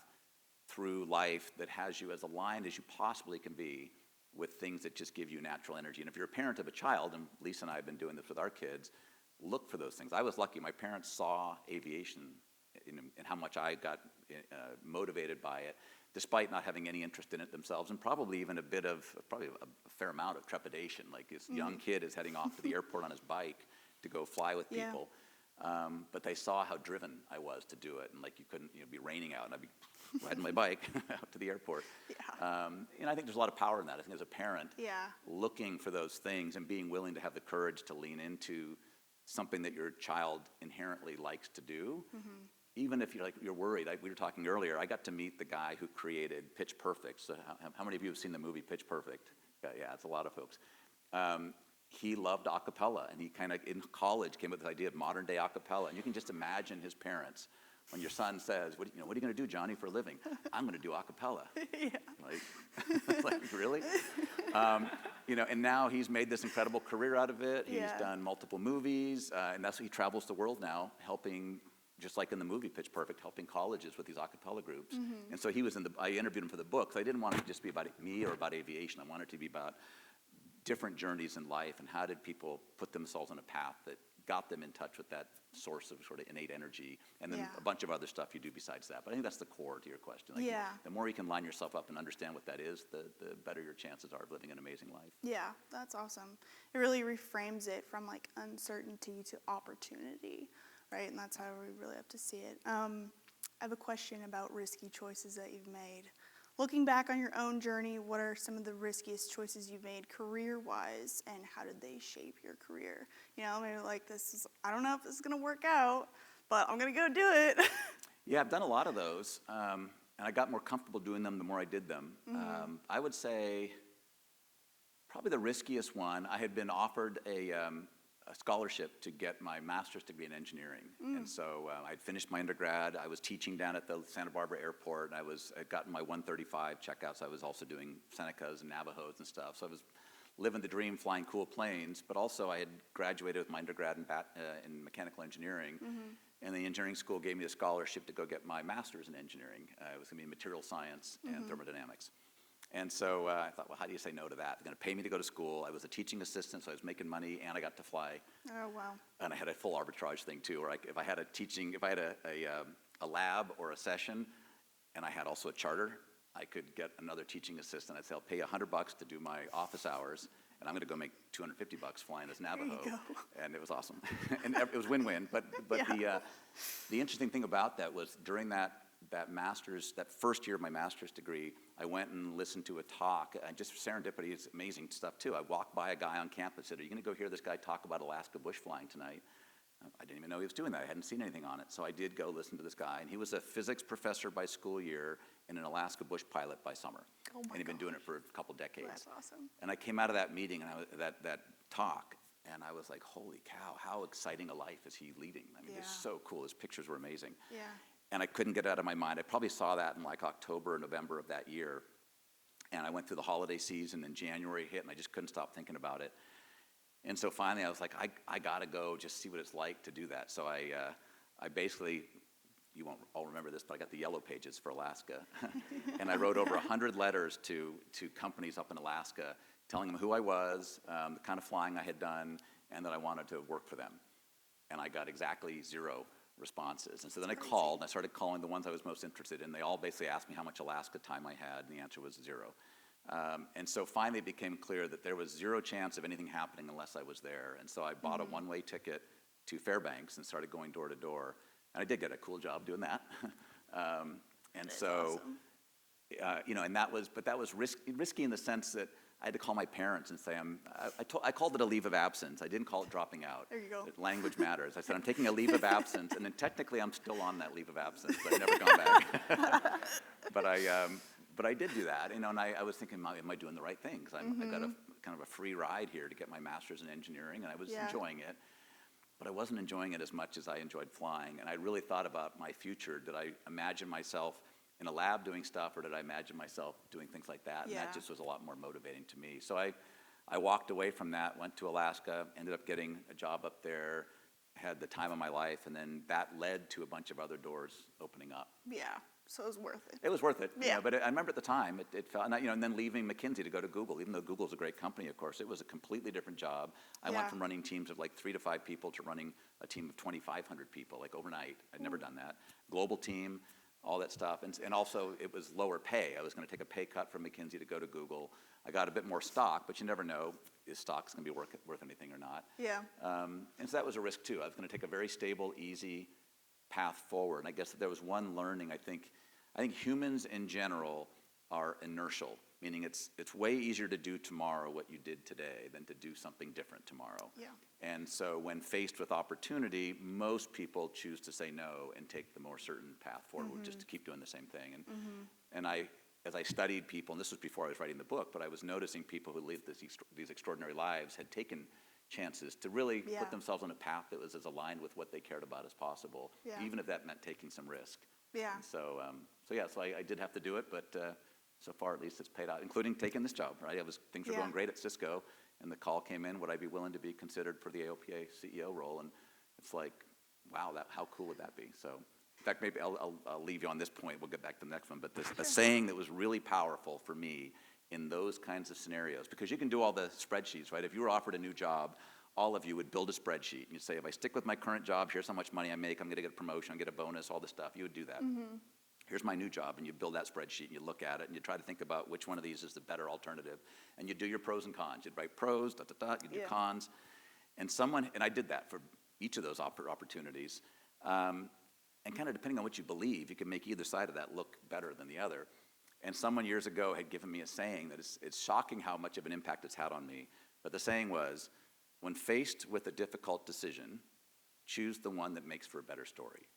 through life that has you as aligned as you possibly can be with things that just give you natural energy. And if you're a parent of a child, and Lisa and I have been doing this with our kids, look for those things. I was lucky. My parents saw aviation and how much I got motivated by it, despite not having any interest in it themselves, and probably even a fair amount of trepidation. Like this young kid is heading off to the airport on his bike to go fly with Yeah. people. But they saw how driven I was to do it, and you couldn't, be raining out, and I'd be riding my bike out to the airport. Yeah. And I think there's a lot of power in that. I think as a parent, Yeah. looking for those things and being willing to have the courage to lean into something that your child inherently likes to do, even if you're worried. We were talking earlier, I got to meet the guy who created Pitch Perfect. So how many of you have seen the movie Pitch Perfect? Yeah, it's a lot of folks. He loved a cappella, and he in college came up with the idea of modern day a cappella. And you can just imagine his parents when your son says, what are you going to do, Johnny, for a living? I'm going to do a cappella. Yeah. Like really? And now he's made this incredible career out of it. He's Yeah. done multiple movies, and that's he travels the world now, helping, just like in the movie Pitch Perfect, helping colleges with these a cappella groups. And so I interviewed him for the book. So I didn't want it to just be about me or about aviation. I wanted it to be about different journeys in life and how did people put themselves on a path that got them in touch with that source of sort of innate energy, and then Yeah. a bunch of other stuff you do besides that. But I think that's the core to your question. Like, Yeah. the more you can line yourself up and understand what that is, the better your chances are of living an amazing life. Yeah, that's awesome. It really reframes it from like uncertainty to opportunity, right? And that's how we really have to see it. I have a question about risky choices that you've made. Looking back on your own journey, what are some of the riskiest choices you've made career-wise, and how did they shape your career? Maybe like I don't know if this is gonna work out, but I'm gonna go do it. Yeah, I've done a lot of those, and I got more comfortable doing them the more I did them. I would say probably the riskiest one, I had been offered a scholarship to get my master's degree in engineering. And so I'd finished my undergrad. I was teaching down at the Santa Barbara airport, and I'd gotten my 135 checkouts. I was also doing Senecas and Navajos and stuff. So I was living the dream, flying cool planes, but also I had graduated with my undergrad in mechanical engineering. And the engineering school gave me a scholarship to go get my master's in engineering. It was going to be in material science and thermodynamics. And so I thought, well, how do you say no to that? They're going to pay me to go to school. I was a teaching assistant, so I was making money, and I got to fly. Oh, wow. And I had a full arbitrage thing too, where if I had a lab or a session, and I had also a charter, I could get another teaching assistant. I'd say, I'll pay $100 to do my office hours, and I'm going to go make $250 flying this Navajo. There you go. And it was awesome. And it was win-win. But Yeah. the interesting thing about that was during that first year of my master's degree, I went and listened to a talk, and just serendipity is amazing stuff too. I walked by a guy on campus and said, are you going to go hear this guy talk about Alaska bush flying tonight? I didn't even know he was doing that. I hadn't seen anything on it. So I did go listen to this guy, and he was a physics professor by school year and an Alaska bush pilot by summer. Oh my and he'd been doing it gosh. for a couple decades. That's awesome. And I came out of that meeting and that talk, and I was like, holy cow, how exciting a life is he leading? I mean, it's Yeah. so cool. His pictures were amazing. Yeah. And I couldn't get it out of my mind. I probably saw that in like October or November of that year. And I went through the holiday season, and January hit, and I just couldn't stop thinking about it. And so finally I was like, I gotta go just see what it's like to do that. So I basically, you won't all remember this, but I got the yellow pages for Alaska. And I wrote over 100 letters to companies up in Alaska, telling them who I was, the kind of flying I had done, and that I wanted to work for them. And I got exactly 0 responses. And so then I called, and I started calling the ones I was most interested in. They all basically asked me how much Alaska time I had, and the answer was 0. And so finally it became clear that there was 0 chance of anything happening unless I was there. And so I bought a one-way ticket to Fairbanks and started going door to door. And I did get a cool job doing that. And so, awesome. and that was risky in the sense that I had to call my parents and say, I called it a leave of absence. I didn't call it dropping out. There you go. Language matters. I said, I'm taking a leave of absence, and then technically I'm still on that leave of absence. I've never gone back. But I did do that, and I was thinking, am I doing the right thing? Because I got a kind of a free ride here to get my master's in engineering, and I was enjoying it. But I wasn't enjoying it as much as I enjoyed flying, and I really thought about my future. Did I imagine myself in a lab doing stuff, or did I imagine myself doing things like that? And that just was a lot more motivating to me. So I walked away from that, went to Alaska, ended up getting a job up there, had the time of my life, and then that led to a bunch of other doors opening up. Yeah. So it was worth it. It was worth it. Yeah. But I remember at the time, it felt, and then leaving McKinsey to go to Google, even though Google's a great company, of course, it was a completely different job. I went from running teams of like 3 to 5 people to running a team of 2,500 people, like overnight. I'd never done that. Global team, all that stuff. And also, it was lower pay. I was going to take a pay cut from McKinsey to go to Google. I got a bit more stock, but you never know, is stocks going to be worth anything or not? Yeah. And so that was a risk, too. I was going to take a very stable, easy path forward. And I guess that there was one learning, I think humans in general are inertial, meaning it's way easier to do tomorrow what you did today than to do something different tomorrow. Yeah. And so when faced with opportunity, most people choose to say no and take the more certain path forward, just to keep doing the same thing. And as I studied people, and this was before I was writing the book, but I was noticing people who lived these extraordinary lives had taken chances to really Yeah. put themselves on a path that was as aligned with what they cared about as possible, Yeah. even if that meant taking some risk. Yeah. And so I did have to do it, but so far at least it's paid out, including taking this job, right? Things were Yeah. going great at Cisco, and the call came in, would I be willing to be considered for the AOPA CEO role? And it's like, wow, how cool would that be? So, in fact, maybe I'll leave you on this point. We'll get back to the next one. But a saying that was really powerful for me in those kinds of scenarios, because you can do all the spreadsheets, right? If you were offered a new job, all of you would build a spreadsheet. And you'd say, if I stick with my current job, here's how much money I make. I'm going to get a promotion, I'm going to get a bonus, all this stuff. You would do that. Here's my new job, and you build that spreadsheet, and you look at it, and you try to think about which one of these is the better alternative. And you do your pros and cons. You'd write pros, you do Yeah. cons. And I did that for each of those opportunities. And kind of depending on what you believe, you can make either side of that look better than the other. And someone years ago had given me a saying that it's shocking how much of an impact it's had on me. But the saying was, when faced with a difficult decision, choose the one that makes for a better story.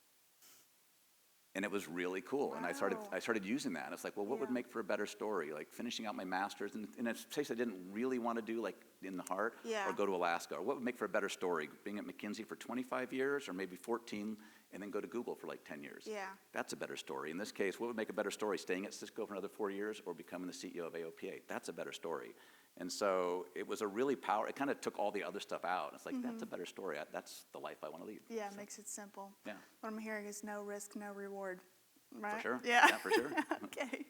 And it was really cool. And I started using that. And it's like, well, what would Yeah. make for a better story? Like finishing out my master's in a place I didn't really want to do, like in the heart, Yeah. or go to Alaska. Or what would make for a better story? Being at McKinsey for 25 years, or maybe 14, and then go to Google for like 10 years. Yeah. That's a better story. In this case, what would make a better story? Staying at Cisco for another 4 years, or becoming the CEO of AOPA? That's a better story. And so it was it kind of took all the other stuff out. It's like, that's a better story. That's the life I want to lead. Yeah, it makes it simple. Yeah. What I'm hearing is no risk, no reward, right? For sure. Yeah. For sure. Okay.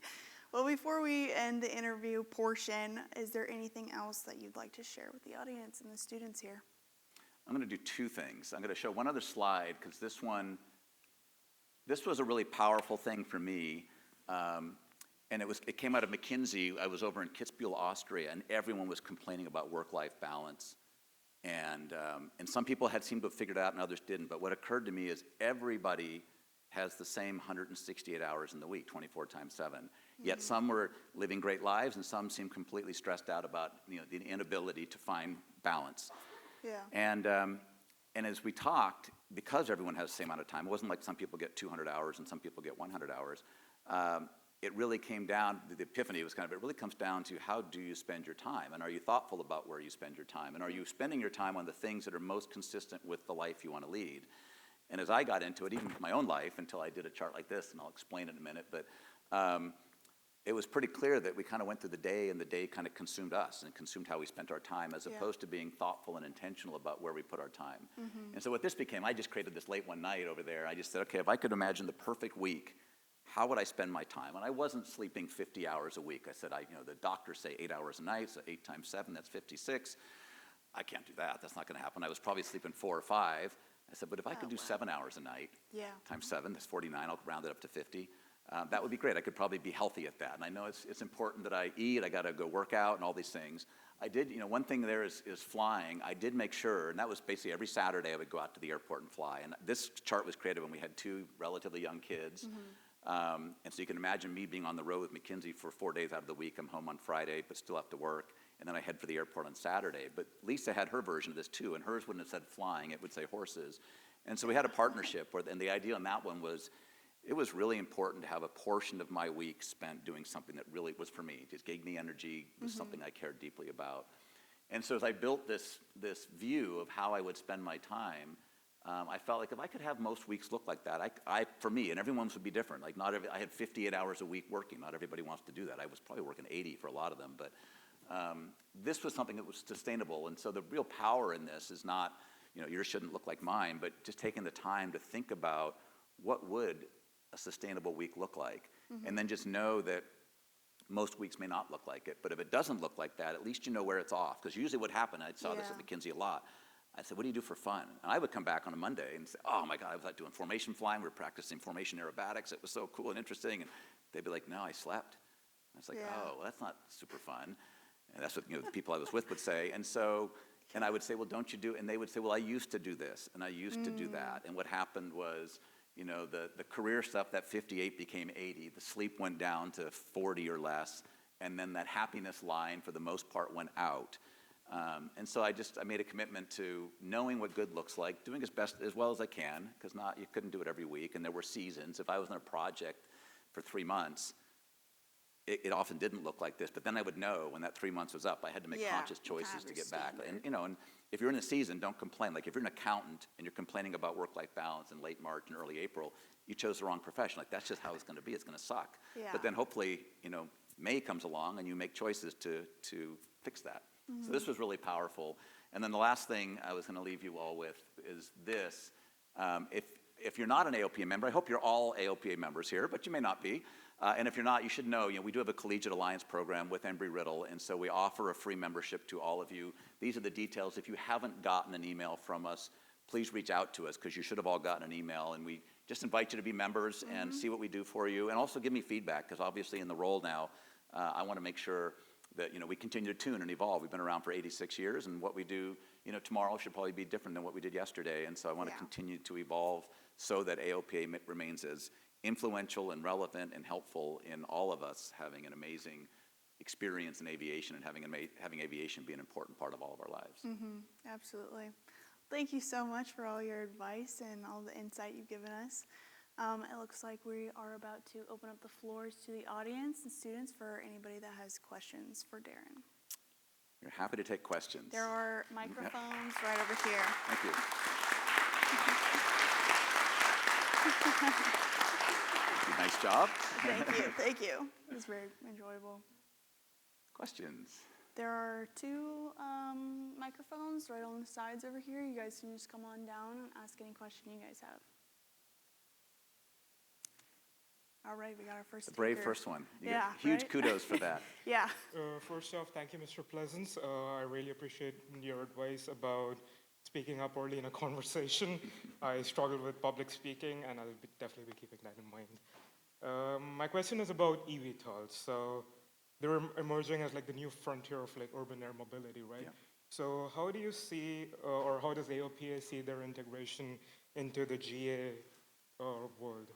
Well, before we end the interview portion, is there anything else that you'd like to share with the audience and the students here? I'm going to do two things. I'm going to show one other slide, because this was a really powerful thing for me. And it came out of McKinsey. I was over in Kitzbühel, Austria, and everyone was complaining about work-life balance. And some people had seemed to have figured it out and others didn't. But what occurred to me is everybody has the same 168 hours in the week, 24 times 7. Yet some were living great lives, and some seemed completely stressed out about the inability to find balance. Yeah. And as we talked, because everyone has the same amount of time, it wasn't like some people get 200 hours and some people get 100 hours. It really came down, the epiphany was it really comes down to, how do you spend your time? And are you thoughtful about where you spend your time? And are you spending your time on the things that are most consistent with the life you want to lead? And as I got into it, even with my own life, until I did a chart like this, and I'll explain in a minute, but it was pretty clear that we kind of went through the day, and the day kind of consumed us and consumed how we spent our time, as opposed to being thoughtful and intentional about where we put our time. And so what this became, I just created this late one night over there. I just said, okay, if I could imagine the perfect week, how would I spend my time? And I wasn't sleeping 50 hours a week. I said, the doctors say 8 hours a night, so 8 times 7, that's 56. I can't do that. That's not going to happen. I was probably sleeping 4 or 5. I said, but if I could do 7 hours a night, times 7, that's 49. I'll round it up to 50. That would be great. I could probably be healthy at that. And I know it's important that I eat. I got to go work out and all these things. I did, one thing there is flying. I did make sure, and that was basically every Saturday I would go out to the airport and fly. And this chart was created when we had 2 relatively young kids. And so you can imagine me being on the road with McKinsey for 4 days out of the week. I'm home on Friday, but still have to work. And then I head for the airport on Saturday. But Lisa had her version of this too, and hers wouldn't have said flying, it would say horses. And so we had a partnership, and the idea on that one was, it was really important to have a portion of my week spent doing something that really was for me. It just gave me energy, was something I cared deeply about. And so as I built this view of how I would spend my time, I felt like if I could have most weeks look like that, for me, and everyone's would be different. Like I had 58 hours a week working. Not everybody wants to do that. I was probably working 80 for a lot of them, but this was something that was sustainable. And so the real power in this is not, yours shouldn't look like mine, but just taking the time to think about what would a sustainable week look like, and then just know that most weeks may not look like it. But if it doesn't look like that, at least you know where it's off. Because usually what happened, I saw this at McKinsey a lot. I said, what do you do for fun? And I would come back on a Monday and say, oh my God, I was out doing formation flying. We were practicing formation aerobatics. It was so cool and interesting. And they'd be like, no, I slept. I was like, oh, well, that's not super fun. And that's what the people I was with would say. And so, and I would say, well, don't you do? And they would say, well, I used to do this, and I used to do that. And what happened was, the career stuff, that 58 became 80. The sleep went down to 40 or less. And then that happiness line, for the most part, went out. And so I made a commitment to knowing what good looks like, doing as well as I can, because you couldn't do it every week. And there were seasons. If I was in a project for 3 months, it often didn't look like this, but then I would know when that 3 months was up, I had to make Yeah, conscious kind choices of to get back. standard. And if you're in the season, don't complain. Like if you're an accountant and you're complaining about work-life balance in late March and early April, you chose the wrong profession. Like that's just how it's going to be. It's going to suck. Yeah. But then hopefully, May comes along and you make choices to fix that. So this was really powerful. And then the last thing I was going to leave you all with is this. If you're not an AOPA member, I hope you're all AOPA members here, but you may not be. And if you're not, you should know, we do have a Collegiate Alliance program with Embry-Riddle, and so we offer a free membership to all of you. These are the details. If you haven't gotten an email from us, please reach out to us, because you should have all gotten an email, and we just invite you to be members and see what we do for you, and also give me feedback, because obviously in the role now, I want to make sure that we continue to tune and evolve. We've been around for 86 years, and what we do tomorrow should probably be different than what we did yesterday, and so I want to continue to evolve so that AOPA remains as influential and relevant and helpful in all of us having an amazing experience in aviation and having aviation be an important part of all of our lives. Absolutely. Thank you so much for all your advice and all the insight you've given us. It looks like we are about to open up the floors to the audience and students for anybody that has questions for Darren. We're happy to take questions. There are microphones right over here. Thank you. Nice job. Thank you. It was very enjoyable. Questions? There are two microphones right on the sides over here. You guys can just come on down and ask any question you guys have. All right, we got our first The brave speaker. first one. You Yeah, get huge right? kudos for that. Yeah. First off, thank you, Mr. Pleasance. I really appreciate your advice about speaking up early in a conversation. I struggle with public speaking, and I'll definitely be keeping that in mind. My question is about eVTOLs. So they're emerging as like the new frontier of like urban air mobility, right? Yeah. So how do you see, or how does AOPA see their integration into the GA world?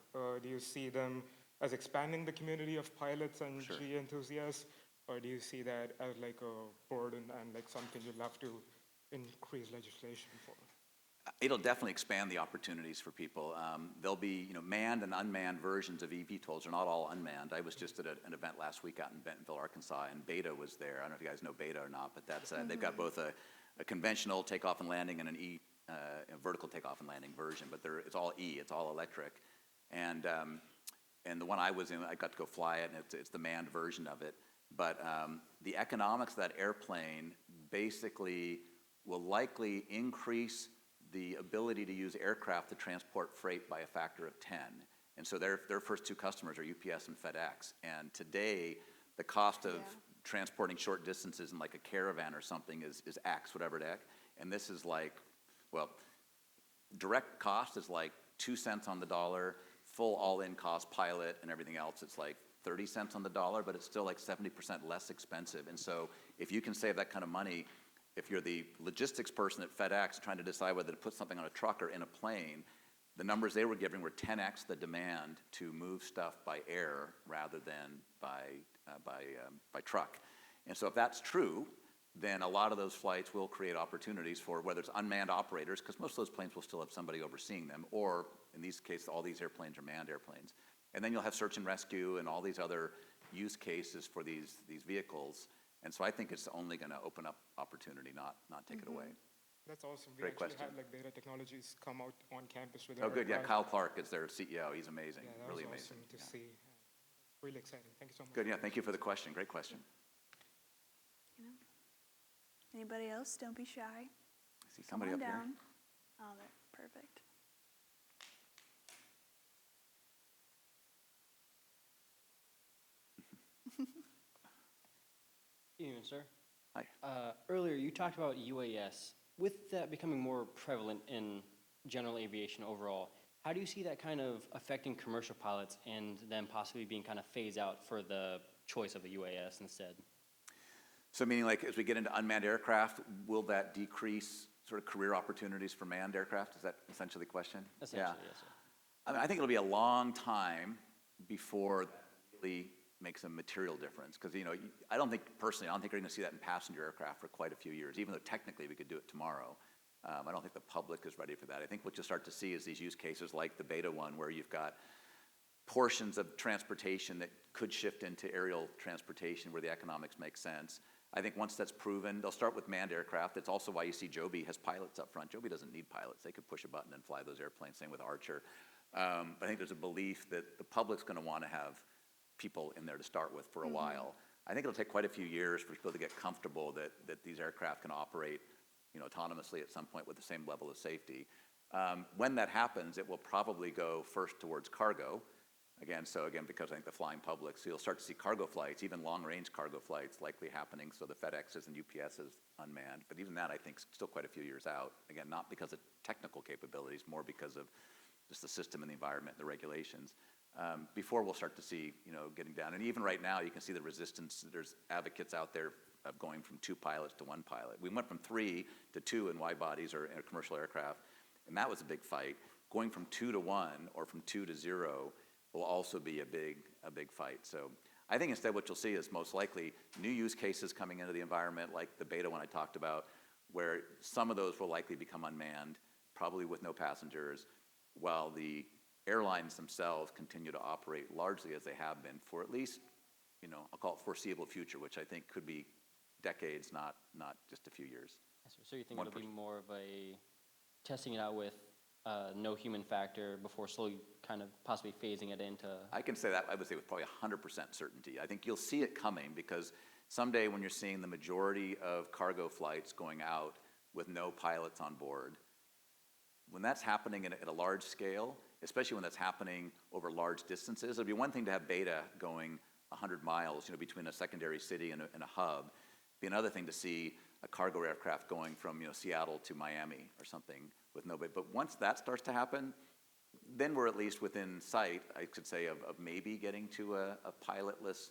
Do you see them as expanding the community of pilots and Sure. GA enthusiasts, or do you see that as like a burden and like something you'll have to increase legislation for? It'll definitely expand the opportunities for people. There'll be manned and unmanned versions of eVTOLs. They're not all unmanned. I was just at an event last week out in Bentonville, Arkansas, and Beta was there. I don't know if you guys know Beta or not, but that's they've got both a conventional takeoff and landing and a vertical takeoff and landing version, but it's all it's all electric. And the one I was in, I got to go fly it, and it's the manned version of it. But the economics of that airplane basically will likely increase the ability to use aircraft to transport freight by a factor of 10. And so their first two customers are UPS and FedEx. And today, the cost of transporting short distances in like a caravan or something is X, whatever the heck. And this is like, well, direct cost is like 2 cents on the dollar, full all-in cost, pilot and everything else, it's like 30 cents on the dollar, but it's still like 70% less expensive. And so if you can save that kind of money, if you're the logistics person at FedEx trying to decide whether to put something on a truck or in a plane, the numbers they were giving were 10x the demand to move stuff by air rather than by truck. And so if that's true, then a lot of those flights will create opportunities for whether it's unmanned operators, because most of those planes will still have somebody overseeing them, or in these cases, all these airplanes are manned airplanes. And then you'll have search and rescue and all these other use cases for these vehicles. And so I think it's only going to open up opportunity, not take it away. That's awesome. We Great actually question. had like Beta Technologies come out on campus with Oh, good. Yeah, aircraft. Kyle Clark is their CEO. He's amazing. Yeah, that Really was amazing. awesome to Yeah. see. Really exciting. Thank you so much. Good. Yeah, thank you for the question. Great question. Anybody else? Don't be shy. I see somebody Come up on here. down. Oh, there. Perfect. Evening, sir. Hi. Earlier, you talked about UAS. With that becoming more prevalent in general aviation overall, how do you see that kind of affecting commercial pilots and then possibly being kind of phased out for the choice of a UAS instead? So meaning like as we get into unmanned aircraft, will that decrease sort of career opportunities for manned aircraft? Is that essentially the question? Essentially, yes, sir. I mean, I think it'll be a long time before that really makes a material difference. Because, I don't think we're going to see that in passenger aircraft for quite a few years, even though technically we could do it tomorrow. I don't think the public is ready for that. I think what you'll start to see is these use cases like the Beta one, where you've got portions of transportation that could shift into aerial transportation where the economics make sense. I think once that's proven, they'll start with manned aircraft. That's also why you see Joby has pilots up front. Joby doesn't need pilots. They could push a button and fly those airplanes, same with Archer. But I think there's a belief that the public's going to want to have people in there to start with for a while. I think it'll take quite a few years for people to get comfortable that these aircraft can operate, autonomously at some point with the same level of safety. When that happens, it will probably go first towards cargo. Again, because I think the flying public, so you'll start to see cargo flights, even long-range cargo flights likely happening, so the FedExes and UPSs unmanned. But even that, I think, is still quite a few years out. Again, not because of technical capabilities, more because of just the system and the environment and the regulations. Before we'll start to see, getting down. And even right now, you can see the resistance. There's advocates out there of going from 2 pilots to 1 pilot. We went from 3 to 2 in wide bodies or in commercial aircraft, and that was a big fight. Going from 2 to 1 or from 2 to 0 will also be a big fight. So I think instead what you'll see is most likely new use cases coming into the environment, like the beta one I talked about, where some of those will likely become unmanned, probably with no passengers, while the airlines themselves continue to operate largely as they have been for at least, I'll call it foreseeable future, which I think could be decades, not just a few years. Yes, sir. So you think it'll be more of a testing it out with no human factor before slowly kind of possibly phasing it into? I can say that, I would say with probably 100% certainty. I think you'll see it coming because someday when you're seeing the majority of cargo flights going out with no pilots on board, when that's happening at a large scale, especially when that's happening over large distances, it'll be one thing to have beta going 100 miles, between a secondary city and a hub. It'd be another thing to see a cargo aircraft going from, Seattle to Miami or something with nobody. But once that starts to happen, then we're at least within sight, I could say, of maybe getting to a pilotless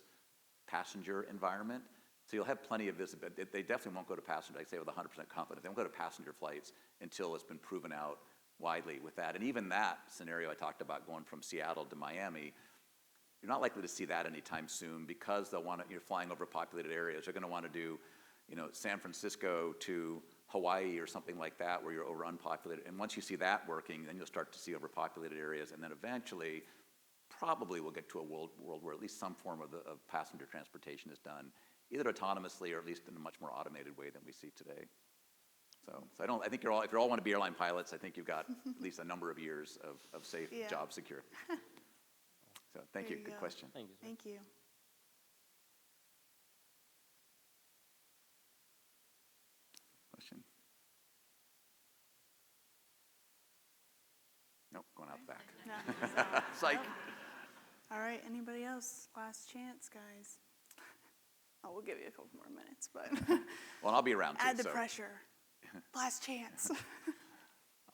passenger environment. So you'll have plenty of visibility. They definitely won't go to passenger, I say with 100% confidence. They won't go to passenger flights until it's been proven out widely with that. And even that scenario I talked about going from Seattle to Miami, you're not likely to see that anytime soon because they'll want to, you're flying over populated areas. They're going to want to do, San Francisco to Hawaii or something like that where you're over unpopulated. And once you see that working, then you'll start to see overpopulated areas. And then eventually, probably we'll get to a world where at least some form of passenger transportation is done, either autonomously or at least in a much more automated way than we see today. So I think if you all want to be airline pilots, I think you've got at least a number of years of safe job secure. So thank you. Good question. Thank you, sir. Thank you. Question? Nope, going out the back. No, Psych. All right, anybody else? Last chance, guys. Oh, we'll give you a couple more minutes, but Well, I'll be around too. add the so pressure. Last chance.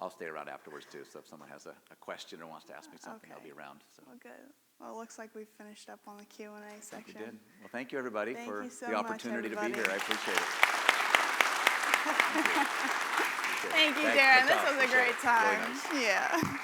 I'll stay around afterwards too. So if someone has a question or wants to ask me something, I'll Okay. be around. So. Well, good. Well, it looks like we've finished up on the Q&A section. You did. Well, thank you everybody Thank for you so the much, opportunity to be everybody. here. I appreciate it. Thank you, Thanks for Darren. the This talk. was a Appreciate great it. Really time. nice. Yeah.